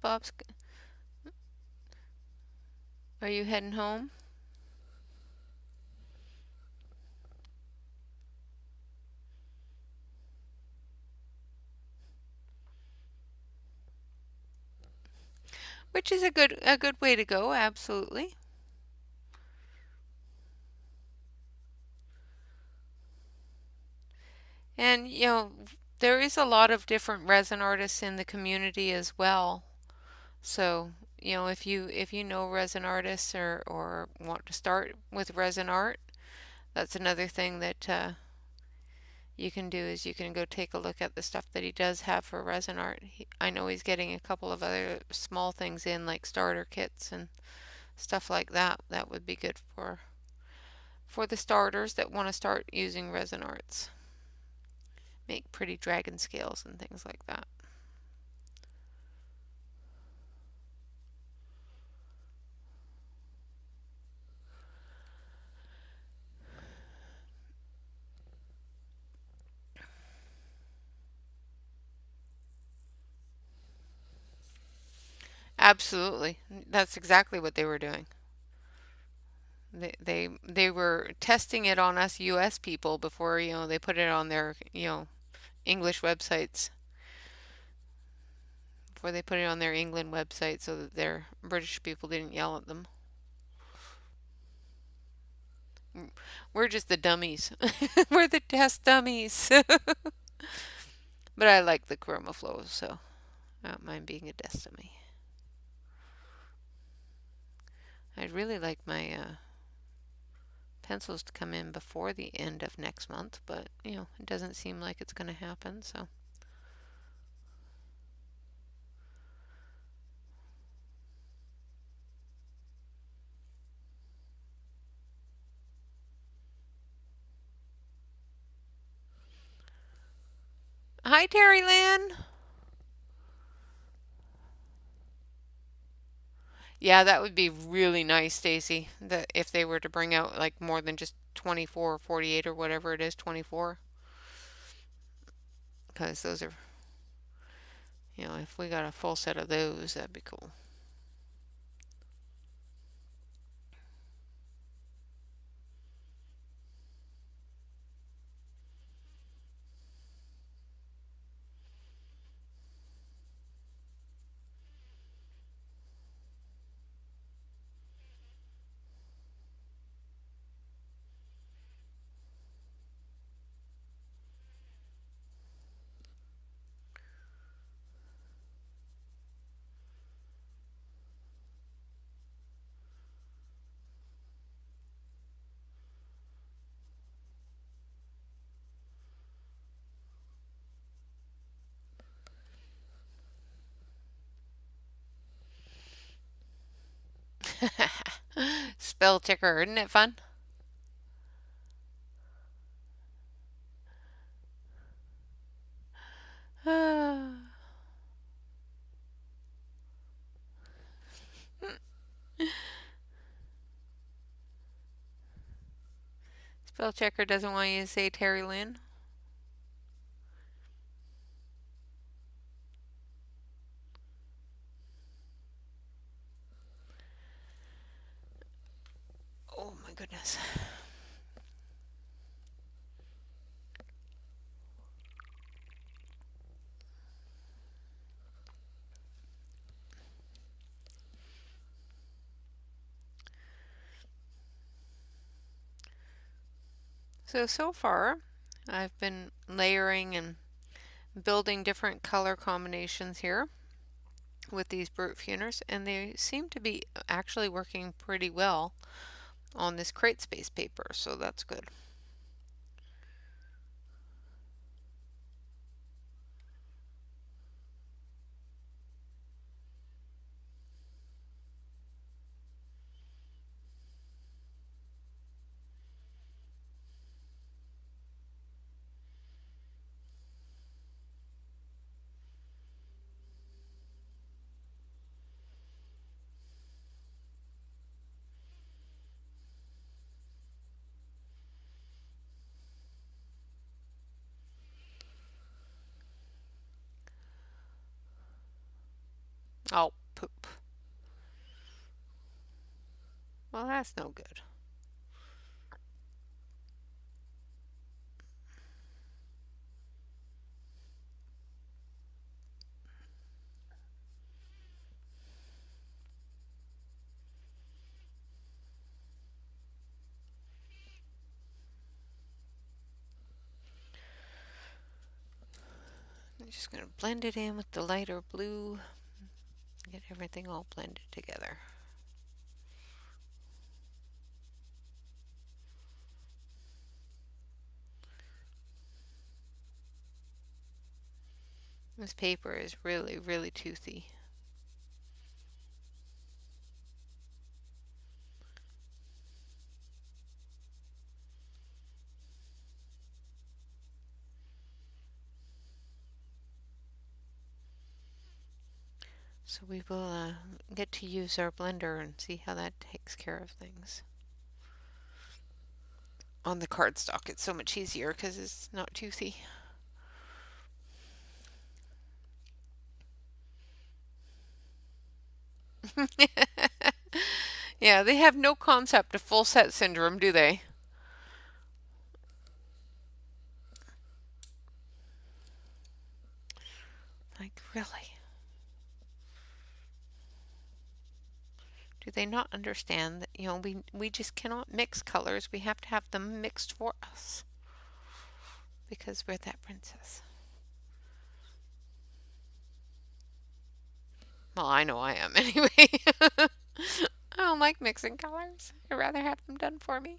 Bob's, are you heading home? Which is a good way to go, absolutely. And there is a lot of different resin artists in the community as well. So, if you know resin artists or want to start with resin art, that's another thing that you can do is you can go take a look at the stuff that he does have for resin art. I know he's getting a couple of other small things in like starter kits and stuff like that. That would be good for the starters that want to start using resin arts. Make pretty dragon scales and things like that. Absolutely. That's exactly what they were doing. They were testing it on us US people before, they put it on their, English websites. Before they put it on their England website so that their British people didn't yell at them. We're just the dummies. We're the test dummies. But I like the Chroma Flow, so I don't mind being a test dummy. I'd really like my pencils to come in before the end of next month, but it doesn't seem like it's going to happen, so. Hi, Terry Lynn. Yeah, that would be really nice, Stacy. That if they were to bring out like more than just 24 or 48 or whatever it is, 24, because those are, if we got a full set of those, that'd be cool. Spell checker, isn't it fun? Spell checker doesn't want you to say Terry Lynn. Oh my goodness. So far, I've been layering and building different color combinations here with these brute funers, and they seem to be actually working pretty well on this crate space paper, so that's good. Oh, poop. Well, that's no good. I'm just going to blend it in with the lighter blue. Get everything all blended together. This paper is really, really toothy. So we will get to use our blender and see how that takes care of things. On the cardstock, it's so much easier because it's not toothy. Yeah, they have no concept of full set syndrome, do they? Like, really? Do they not understand that, we just cannot mix colors. We have to have them mixed for us because we're that princess. Well, I know I am anyway. I don't like mixing colors. I'd rather have them done for me.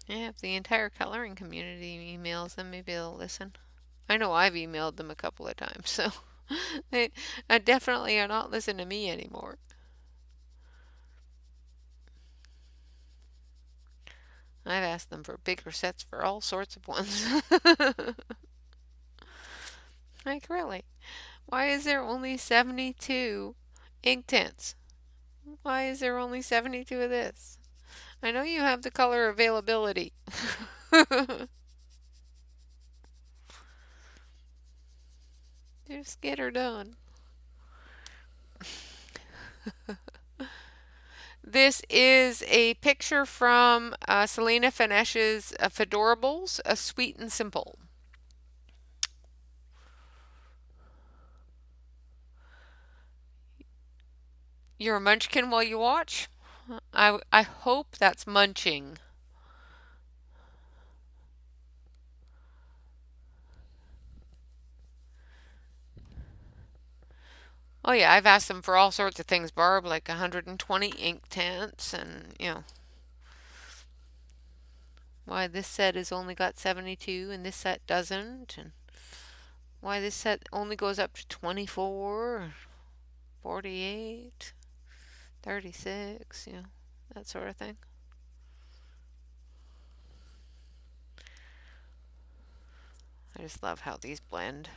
Yeah, if the entire coloring community emails them, maybe they'll listen. I know I've emailed them a couple of times, so they definitely are not listening to me anymore. I've asked them for bigger sets for all sorts of ones. Like, really? Why is there only 72 ink tints? Why is there only 72 of this? I know you have the color availability. Just get her done. This is a picture from Selena Finesh's Fedorables, a Sweet and Simple. You're a munchkin while you watch? I hope that's munching. Oh yeah, I've asked them for all sorts of things, Barb, like 120 ink tints and, why this set has only got 72 and this set doesn't, and why this set only goes up to 24, 48, 36, that sort of thing. I just love how these blend.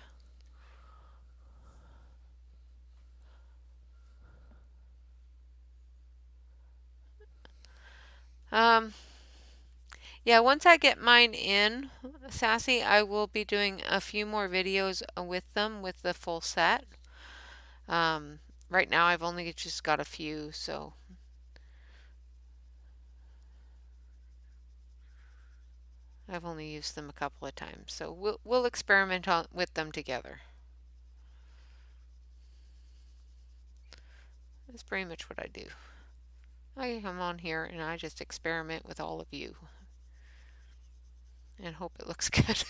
Um, yeah, once I get mine in, Sassy, I will be doing a few more videos with them with the full set. Right now I've only just got a few, so I've only used them a couple of times. So we'll experiment with them together. That's pretty much what I do. I come on here and I just experiment with all of you and hope it looks good.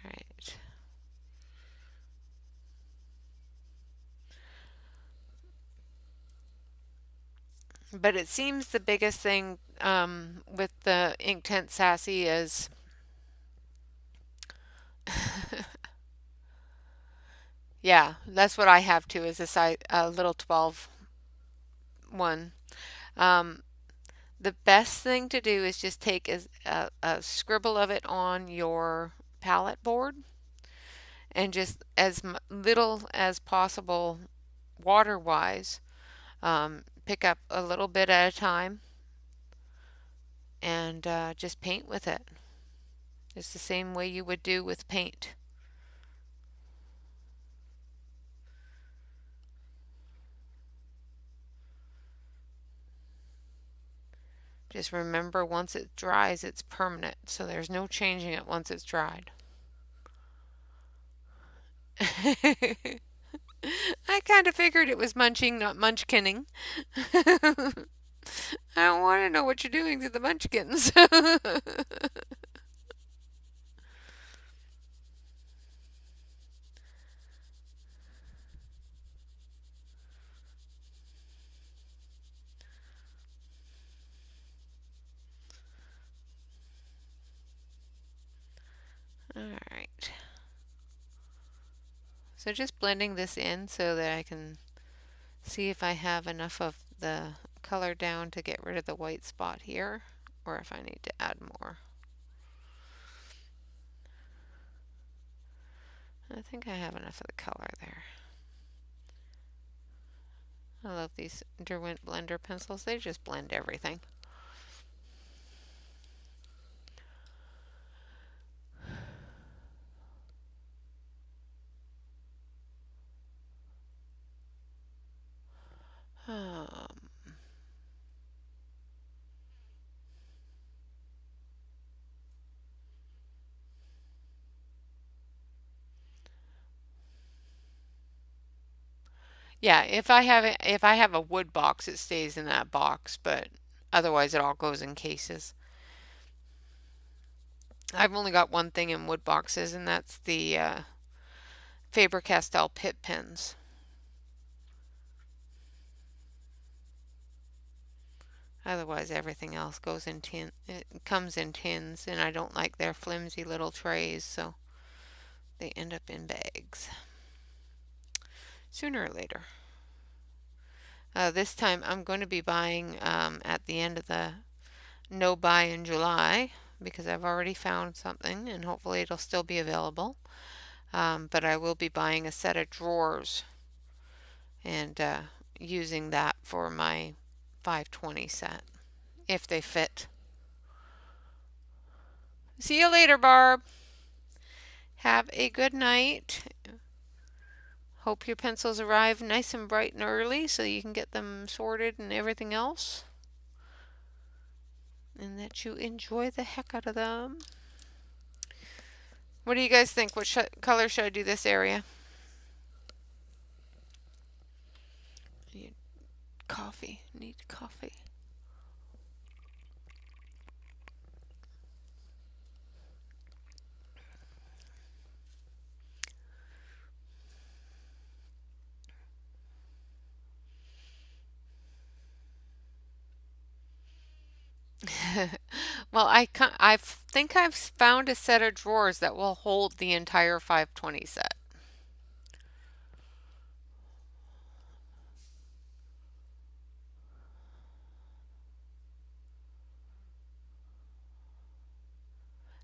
Right. But it seems the biggest thing with the Inktense Sassy is yeah, that's what I have too, is a little 12 one. Um, the best thing to do is just take a scribble of it on your palette board and just as little as possible water wise. Pick up a little bit at a time and just paint with it. It's the same way you would do with paint. Just remember, once it dries, it's permanent, so there's no changing it once it's dried. I kind of figured it was munching, not munchkinning. I don't want to know what you're doing to the munchkins. Alright. So just blending this in so that I can see if I have enough of the color down to get rid of the white spot here, or if I need to add more. I think I have enough of the color there. I love these Derwent blender pencils. They just blend everything. Um, yeah, if I have a wood box, it stays in that box, but otherwise it all goes in cases. I've only got one thing in wood boxes, and that's the Faber-Castell Pitt pens. Otherwise, everything else goes in tin. It comes in tins, and I don't like their flimsy little trays, so they end up in bags sooner or later. This time, I'm going to be buying at the end of the no buy in July because I've already found something, and hopefully it'll still be available. But I will be buying a set of drawers and using that for my 520 set if they fit. See you later, Barb. Have a good night. Hope your pencils arrive nice and bright and early so you can get them sorted and everything else. And that you enjoy the heck out of them. What do you guys think? What color should I do this area? Need coffee. Need coffee. Well, I think I've found a set of drawers that will hold the entire 520 set.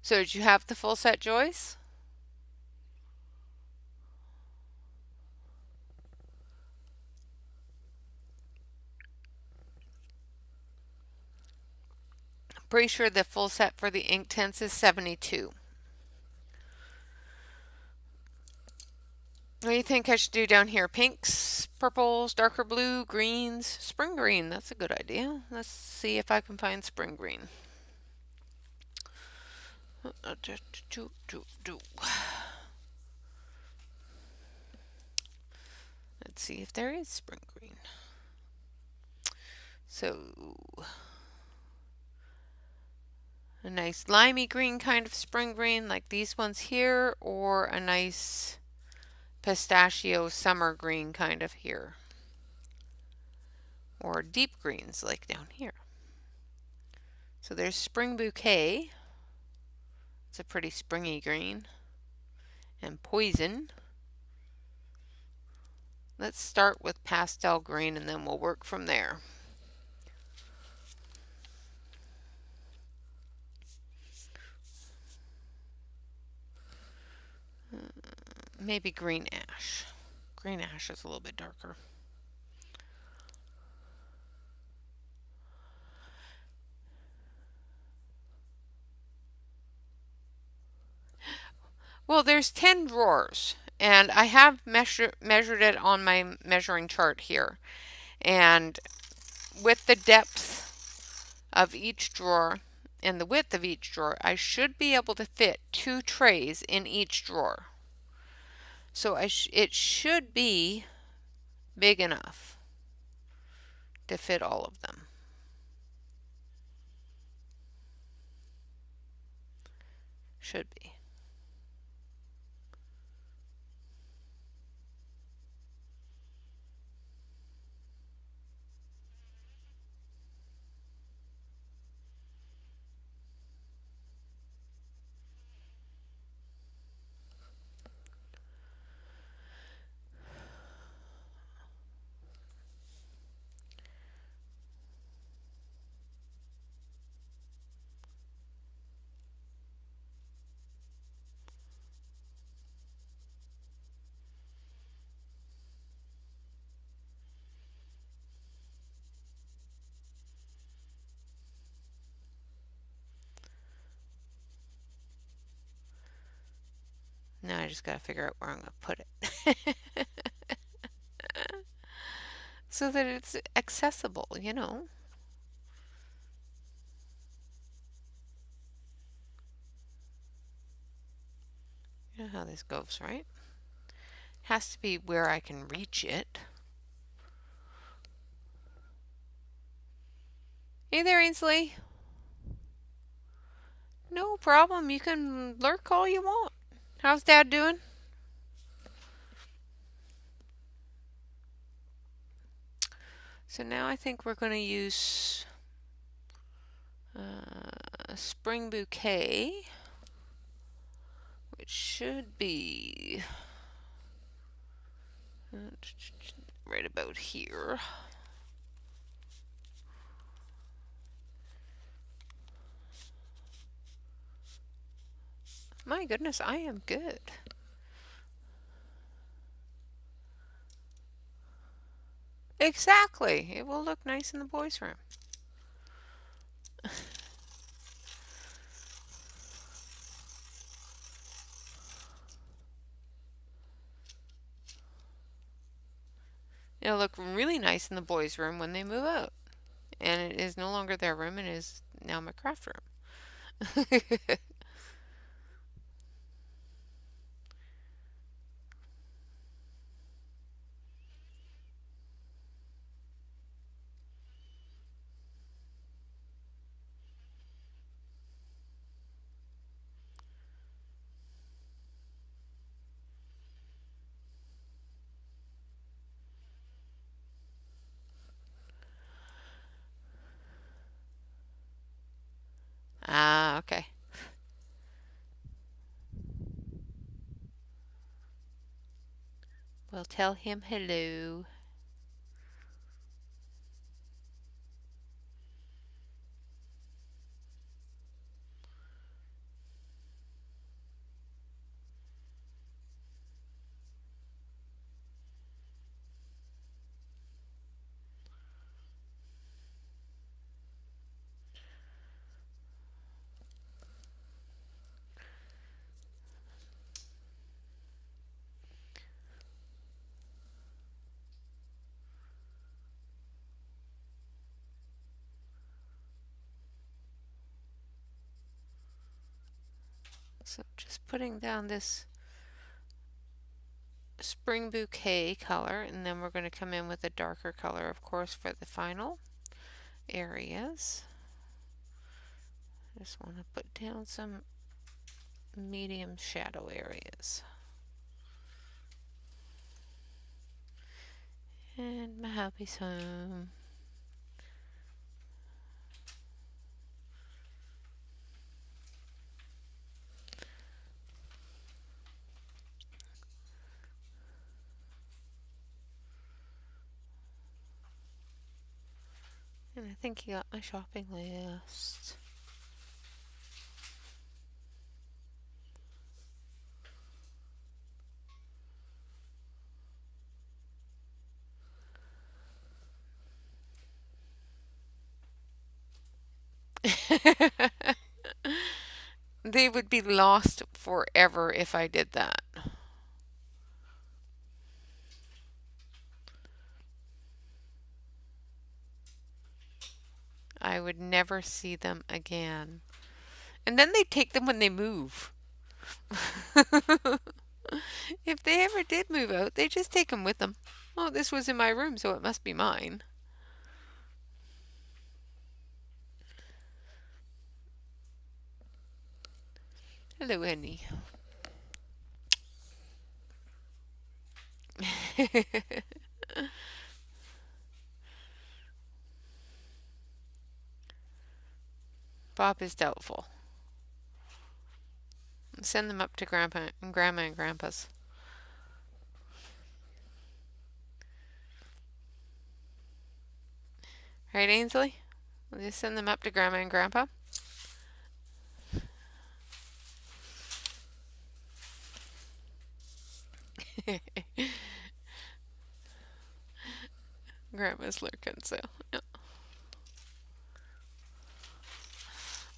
So did you have the full set, Joyce? Pretty sure the full set for the Inktense is 72. What do you think I should do down here? Pinks, purples, darker blue, greens, spring green. That's a good idea. Let's see if I can find spring green. Let's see if there is spring green. So, a nice limey green kind of spring green like these ones here, or a nice pistachio summer green kind of here, or deep greens like down here. So there's spring bouquet. It's a pretty springy green. And poison. Let's start with pastel green and then we'll work from there. maybe green ash. Green ash is a little bit darker. Well, there's 10 drawers, and I have measured it on my measuring chart here. And with the depth of each drawer and the width of each drawer, I should be able to fit 2 trays in each drawer. So it should be big enough to fit all of them. Should be. Now I just got to figure out where I'm going to put it. So that it's accessible, you know. You know how this goes, right? Has to be where I can reach it. Hey there, Ainsley. No problem. You can lurk all you want. How's Dad doing? So now I think we're going to use a spring bouquet, which should be right about here. My goodness, I am good. Exactly. It will look nice in the boys' room. It'll look really nice in the boys' room when they move out. And it is no longer their room, it is now my craft room. Ah, okay. Well, tell him hello. So just putting down this spring bouquet color, and then we're going to come in with a darker color, of course, for the final areas. Just want to put down some medium shadow areas. And my hubby's home. And I think he got my shopping list. They would be lost forever if I did that. I would never see them again. And then they take them when they move. If they ever did move out, they just take them with them. Oh, this was in my room, so it must be mine. Hello, Annie. Bob is doubtful. Send them up to Grandpa and Grandma and Grandpa's. Right, Ainsley? We'll just send them up to Grandma and Grandpa. Grandma's lurking, so yeah.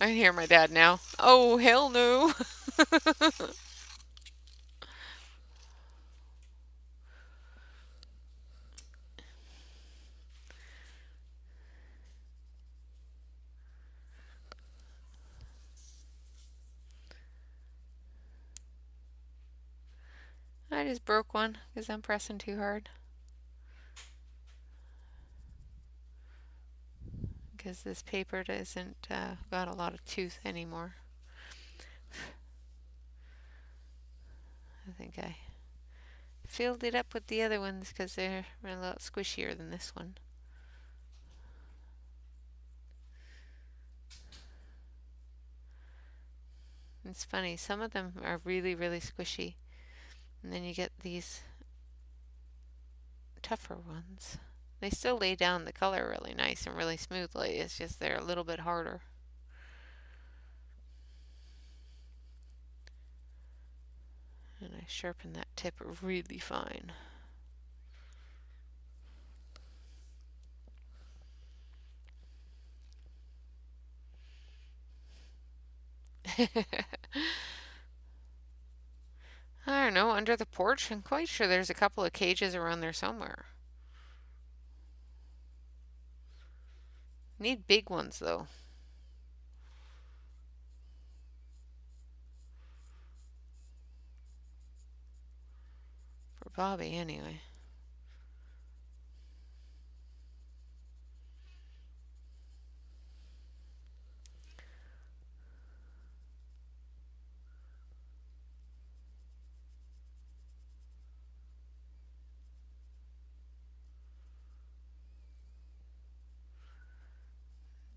I hear my dad now. Oh, hell no. I just broke one because I'm pressing too hard. Because this paper doesn't got a lot of tooth anymore. I think I filled it up with the other ones because they're a lot squishier than this one. It's funny, some of them are really, really squishy, and then you get these tougher ones. They still lay down the color really nice and really smoothly, it's just they're a little bit harder. And I sharpen that tip really fine. I don't know, under the porch, I'm quite sure there's a couple of cages around there somewhere. Need big ones though. For Bobby, anyway.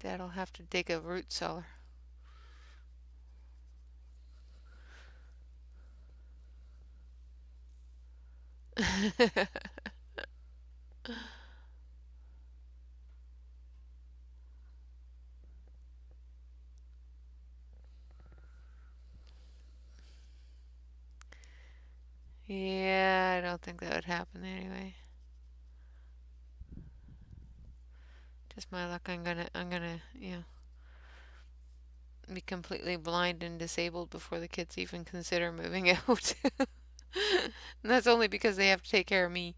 Dad'll have to dig a root cellar. Yeah, I don't think that would happen anyway. Just my luck. I'm gonna, be completely blind and disabled before the kids even consider moving out. And that's only because they have to take care of me.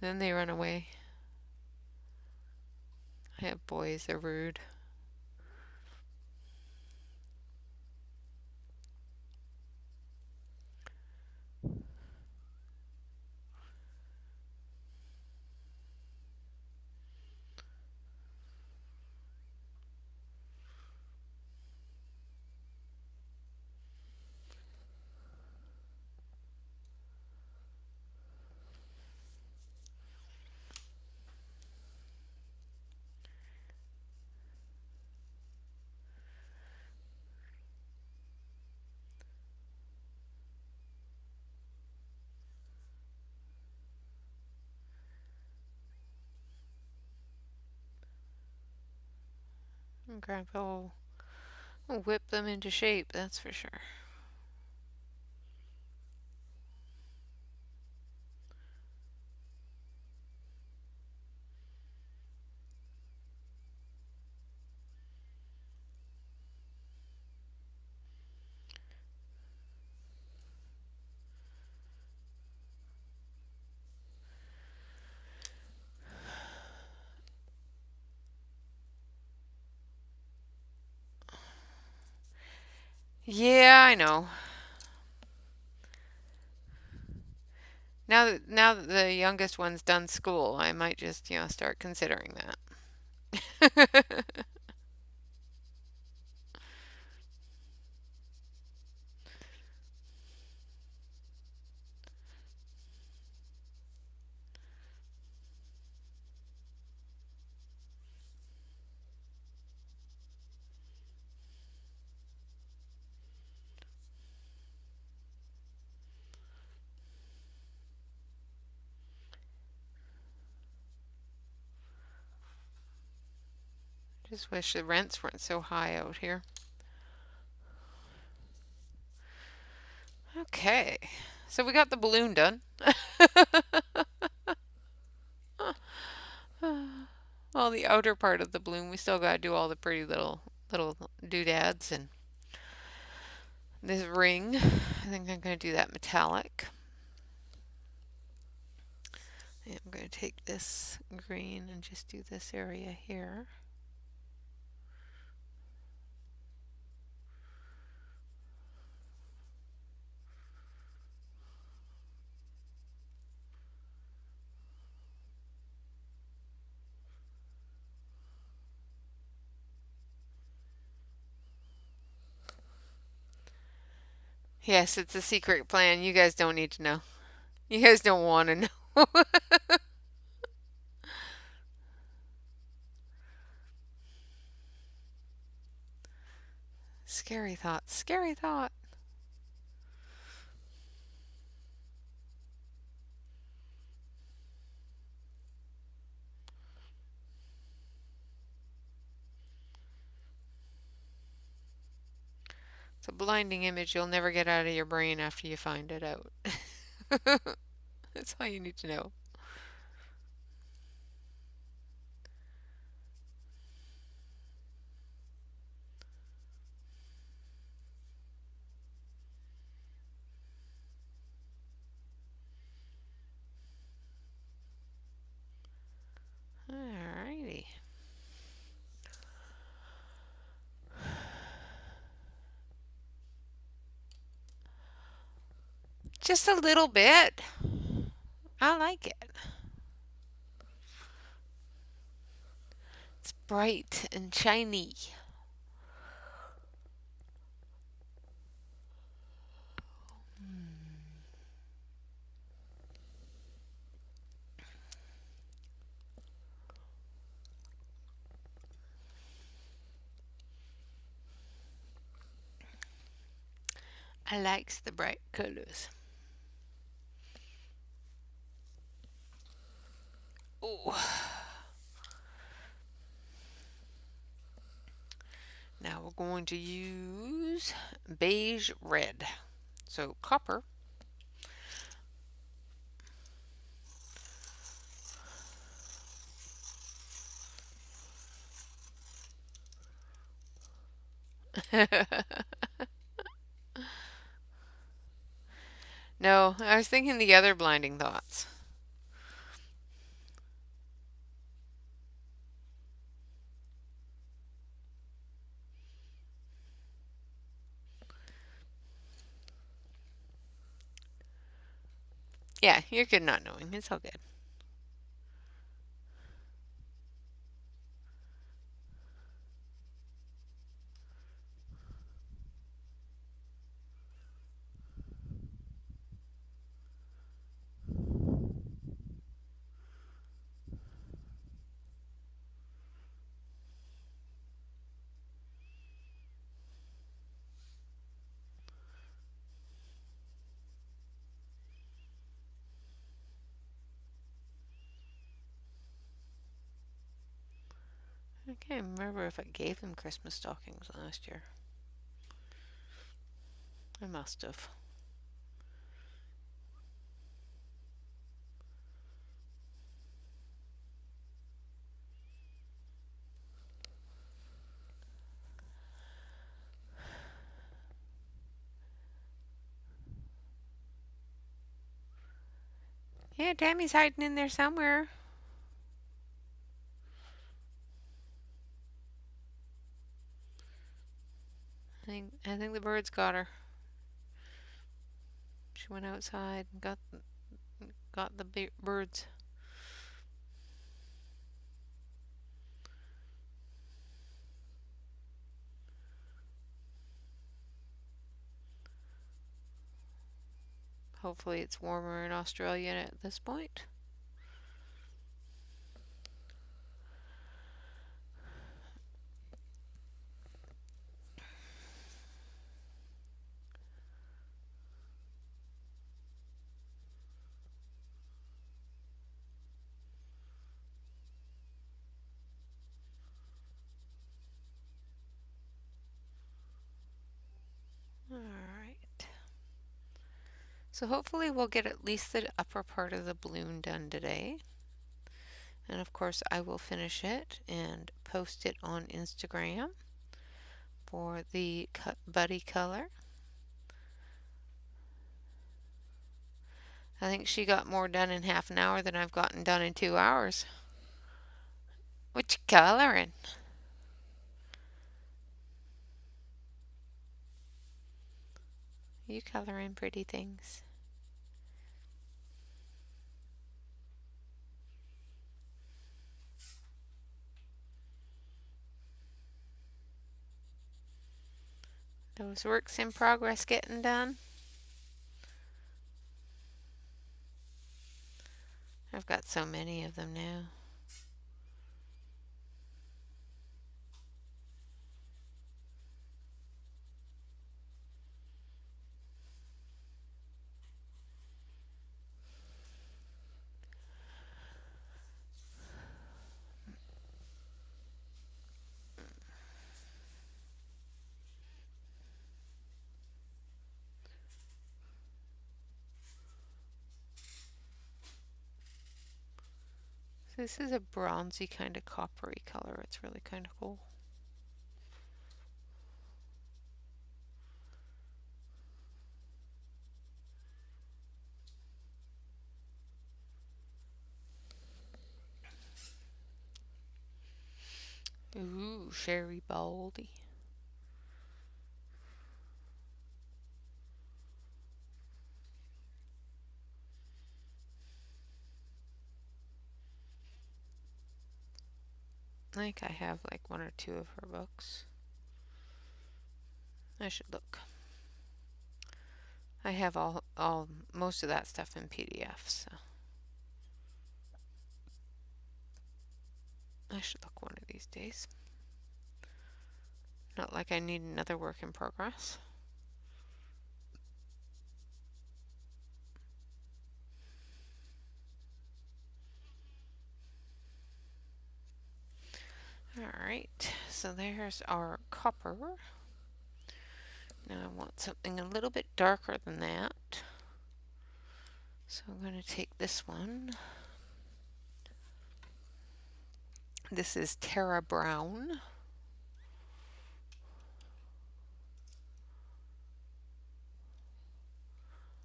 Then they run away. I have boys, they're rude. And Grandpa will whip them into shape, that's for sure. Yeah, I know. Now that the youngest one's done school, I might just, start considering that. Just wish the rents weren't so high out here. Okay, so we got the balloon done. Well, the outer part of the balloon, we still gotta do all the pretty little doodads and this ring. I think I'm gonna do that metallic. And I'm gonna take this green and just do this area here. Yes, it's a secret plan. You guys don't need to know. You guys don't want to know. Scary thought. Scary thought. It's a blinding image you'll never get out of your brain after you find it out. That's all you need to know. Alrighty. Just a little bit. I like it. It's bright and shiny. I likes the bright colors. Oh. Now we're going to use beige red. So copper. No, I was thinking the other blinding thoughts. Yeah, you're good not knowing. It's all good. I can't remember if I gave them Christmas stockings last year. I must have. Yeah, Tammy's hiding in there somewhere. I think the birds got her. She went outside and got the birds. Hopefully it's warmer in Australia at this point. Alright. So hopefully we'll get at least the upper part of the balloon done today. And of course I will finish it and post it on Instagram for the buddy color. I think she got more done in half an hour than I've gotten done in 2 hours. What you coloring? You coloring pretty things. Those works in progress getting done. I've got so many of them now. So this is a bronzy kind of coppery color. It's really kind of cool. Ooh, Sherry Baldy. I think I have like 1 or 2 of her books. I should look. I have most of that stuff in PDF, so I should look one of these days. Not like I need another work in progress. Alright, so there's our copper. Now I want something a little bit darker than that. So I'm going to take this one. This is Terra Brown.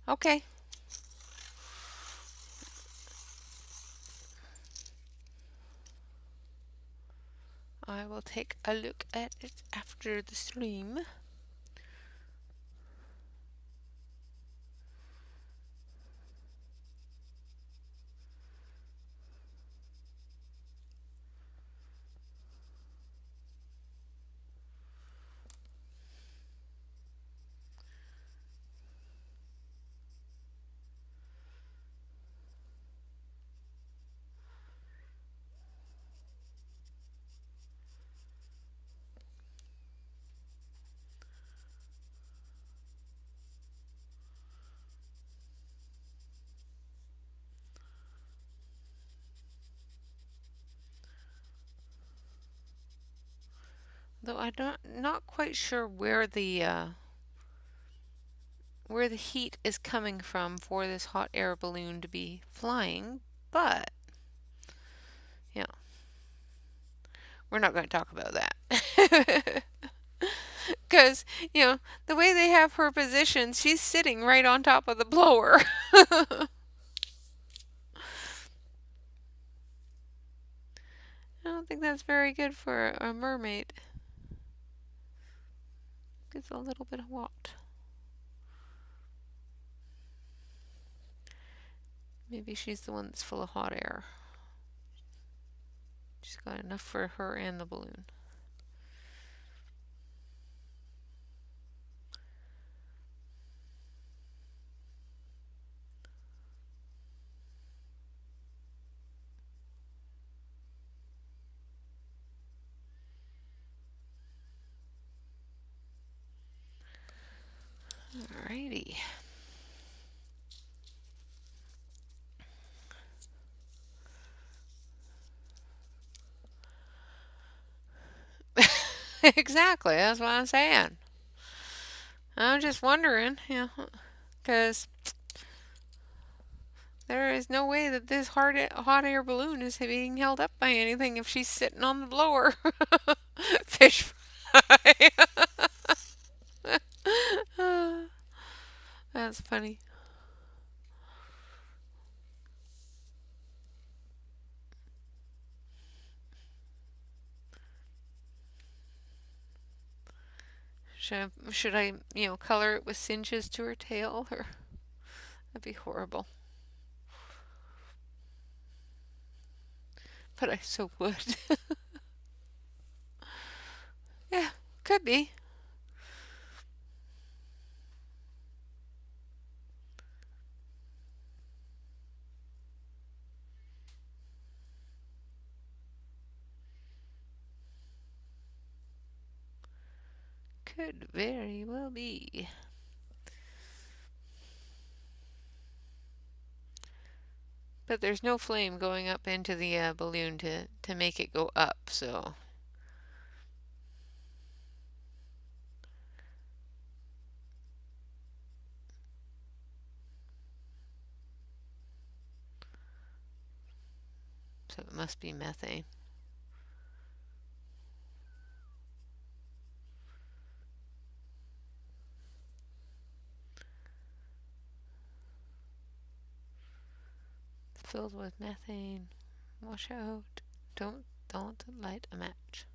Okay. I will take a look at it after the stream. Though I'm not quite sure where the heat is coming from for this hot air balloon to be flying, but yeah, we're not going to talk about that. Because, the way they have her positioned, she's sitting right on top of the blower. I don't think that's very good for a mermaid. gets a little bit hot. Maybe she's the one that's full of hot air. She's got enough for her and the balloon. Alrighty. Exactly, that's what I'm saying. I'm just wondering, because there is no way that this hot air balloon is being held up by anything if she's sitting on the blower. Fish fry. That's funny. Should I, color it with singes to her tail, or that'd be horrible. But I so would. Yeah, could be. Could very well be. But there's no flame going up into the balloon to make it go up, so. So it must be methane. Filled with methane. Wash out. Don't light a match.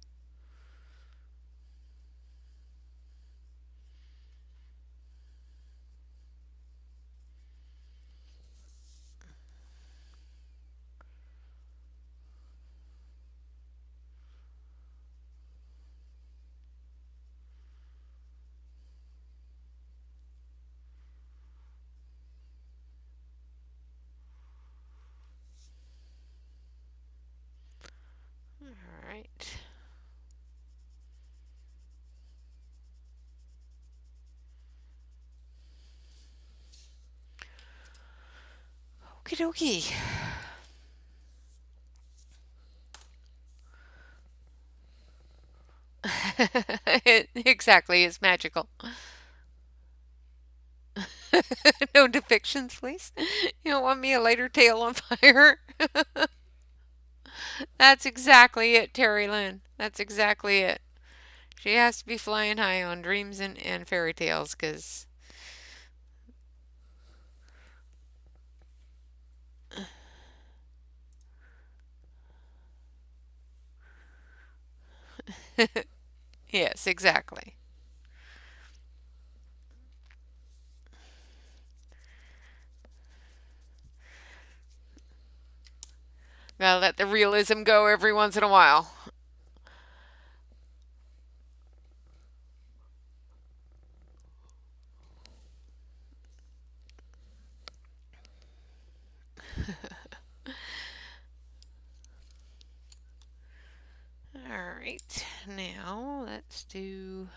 All right. Okie dokie. Exactly, it's magical. No depictions, please. You don't want me a lighter tail on fire. That's exactly it, Terry Lynn. That's exactly it. She has to be flying high on dreams and fairy tales, because yes, exactly. Gotta let the realism go every once in a while. Alright, now let's do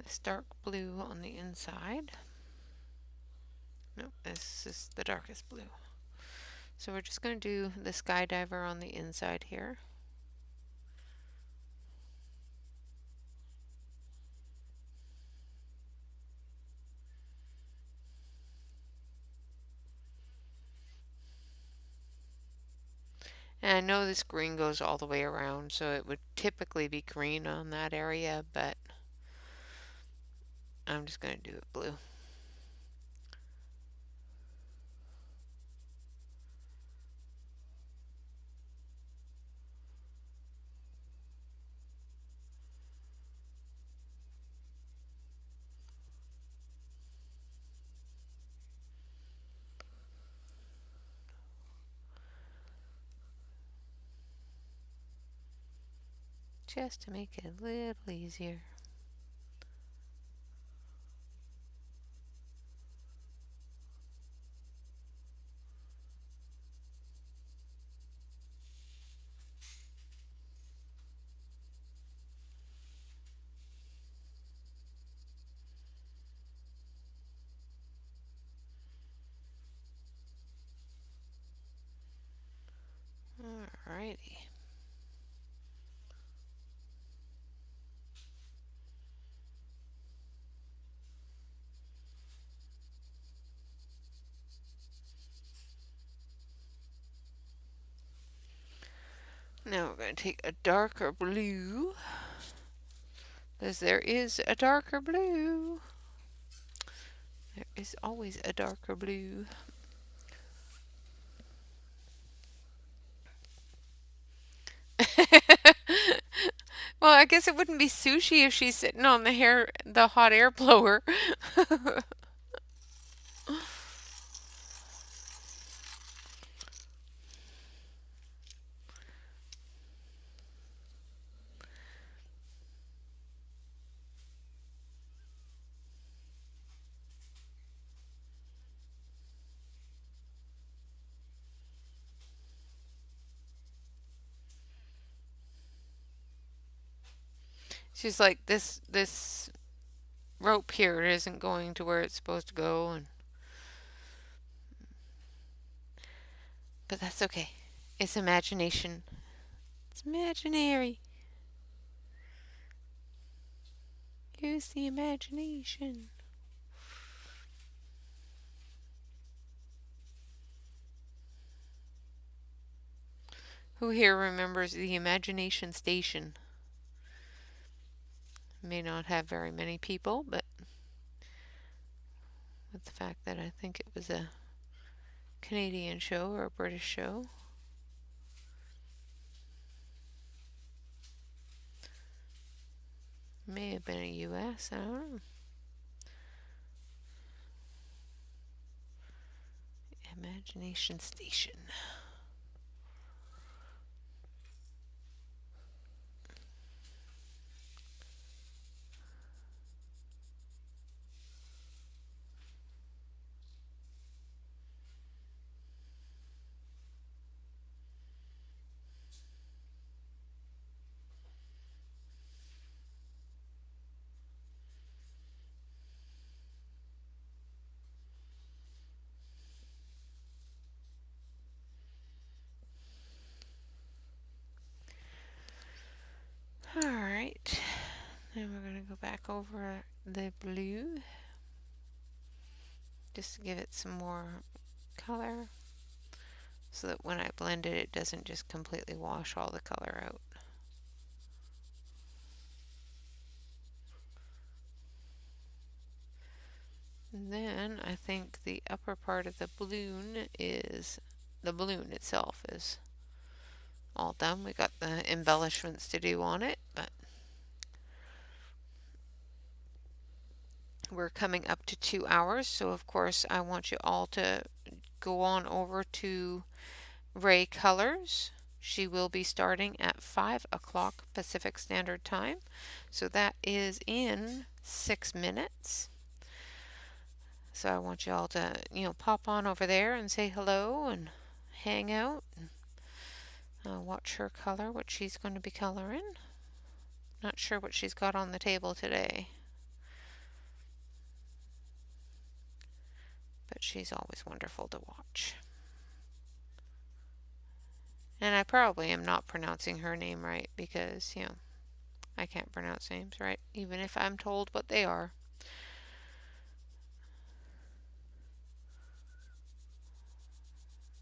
this dark blue on the inside. Nope, this is the darkest blue. So we're just going to do the skydiver on the inside here. And I know this green goes all the way around, so it would typically be green on that area, but I'm just going to do it blue. just to make it a little easier. Alrighty. Now we're going to take a darker blue, because there is a darker blue. There is always a darker blue. Well, I guess it wouldn't be sushi if she's sitting on the hot air blower. She's like, this rope here isn't going to where it's supposed to go, and but that's okay. It's imagination. It's imaginary. Use the imagination. Who here remembers the imagination station? May not have very many people, but with the fact that I think it was a Canadian show or a British show. May have been a US, I don't know. Imagination Station. Alright, then we're going to go back over the blue just to give it some more color so that when I blend it, it doesn't just completely wash all the color out. And then I think the upper part of the balloon itself is all done. We got the embellishments to do on it, but we're coming up to 2 hours, so of course I want you all to go on over to Ray Colors. She will be starting at 5 o'clock Pacific Standard Time, so that is in 6 minutes. So I want you all to, pop on over there and say hello and hang out and watch her color what she's going to be coloring. Not sure what she's got on the table today, but she's always wonderful to watch. And I probably am not pronouncing her name right because, I can't pronounce names right, even if I'm told what they are.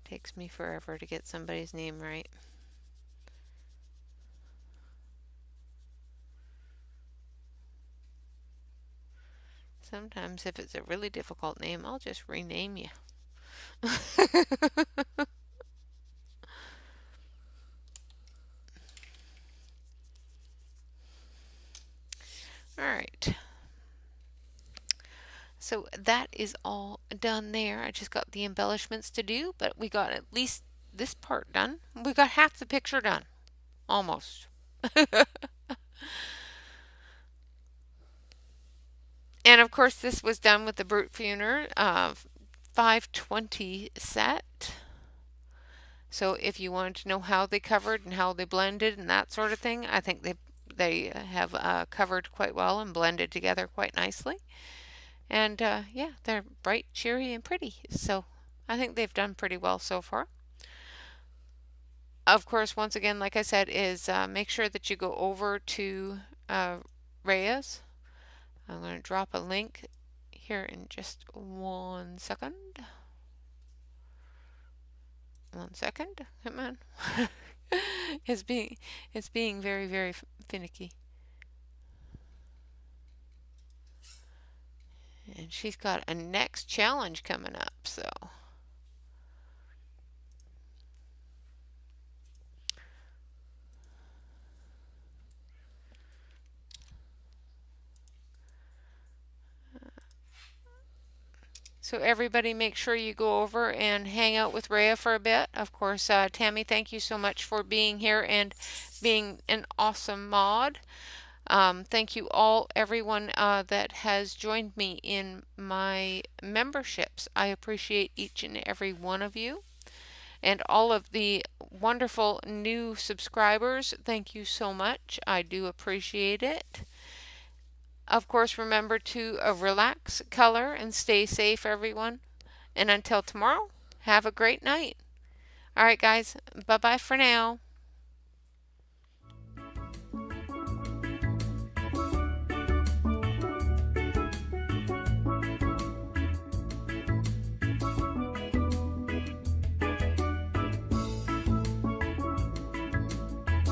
Takes me forever to get somebody's name right. Sometimes if it's a really difficult name, I'll just rename you. Alright. So that is all done there. I just got the embellishments to do, but we got at least this part done. We got half the picture done. Almost. And of course, this was done with the Brute Funer 520 set. So if you wanted to know how they covered and how they blended and that sort of thing, I think they have covered quite well and blended together quite nicely. And yeah, they're bright, cheery, and pretty. So I think they've done pretty well so far. Of course, once again, like I said, is make sure that you go over to Rhea's. I'm going to drop a link here in just 1 second. 1 second. Come on. it's being very, very finicky. And she's got a next challenge coming up, so everybody make sure you go over and hang out with Rhea for a bit. Of course, Tammy, thank you so much for being here and being an awesome mod. Thank you all, everyone that has joined me in my memberships. I appreciate each and every one of you. And all of the wonderful new subscribers, thank you so much. I do appreciate it. Of course, remember to relax, color, and stay safe, everyone. And until tomorrow, have a great night. All right, guys, bye bye for now.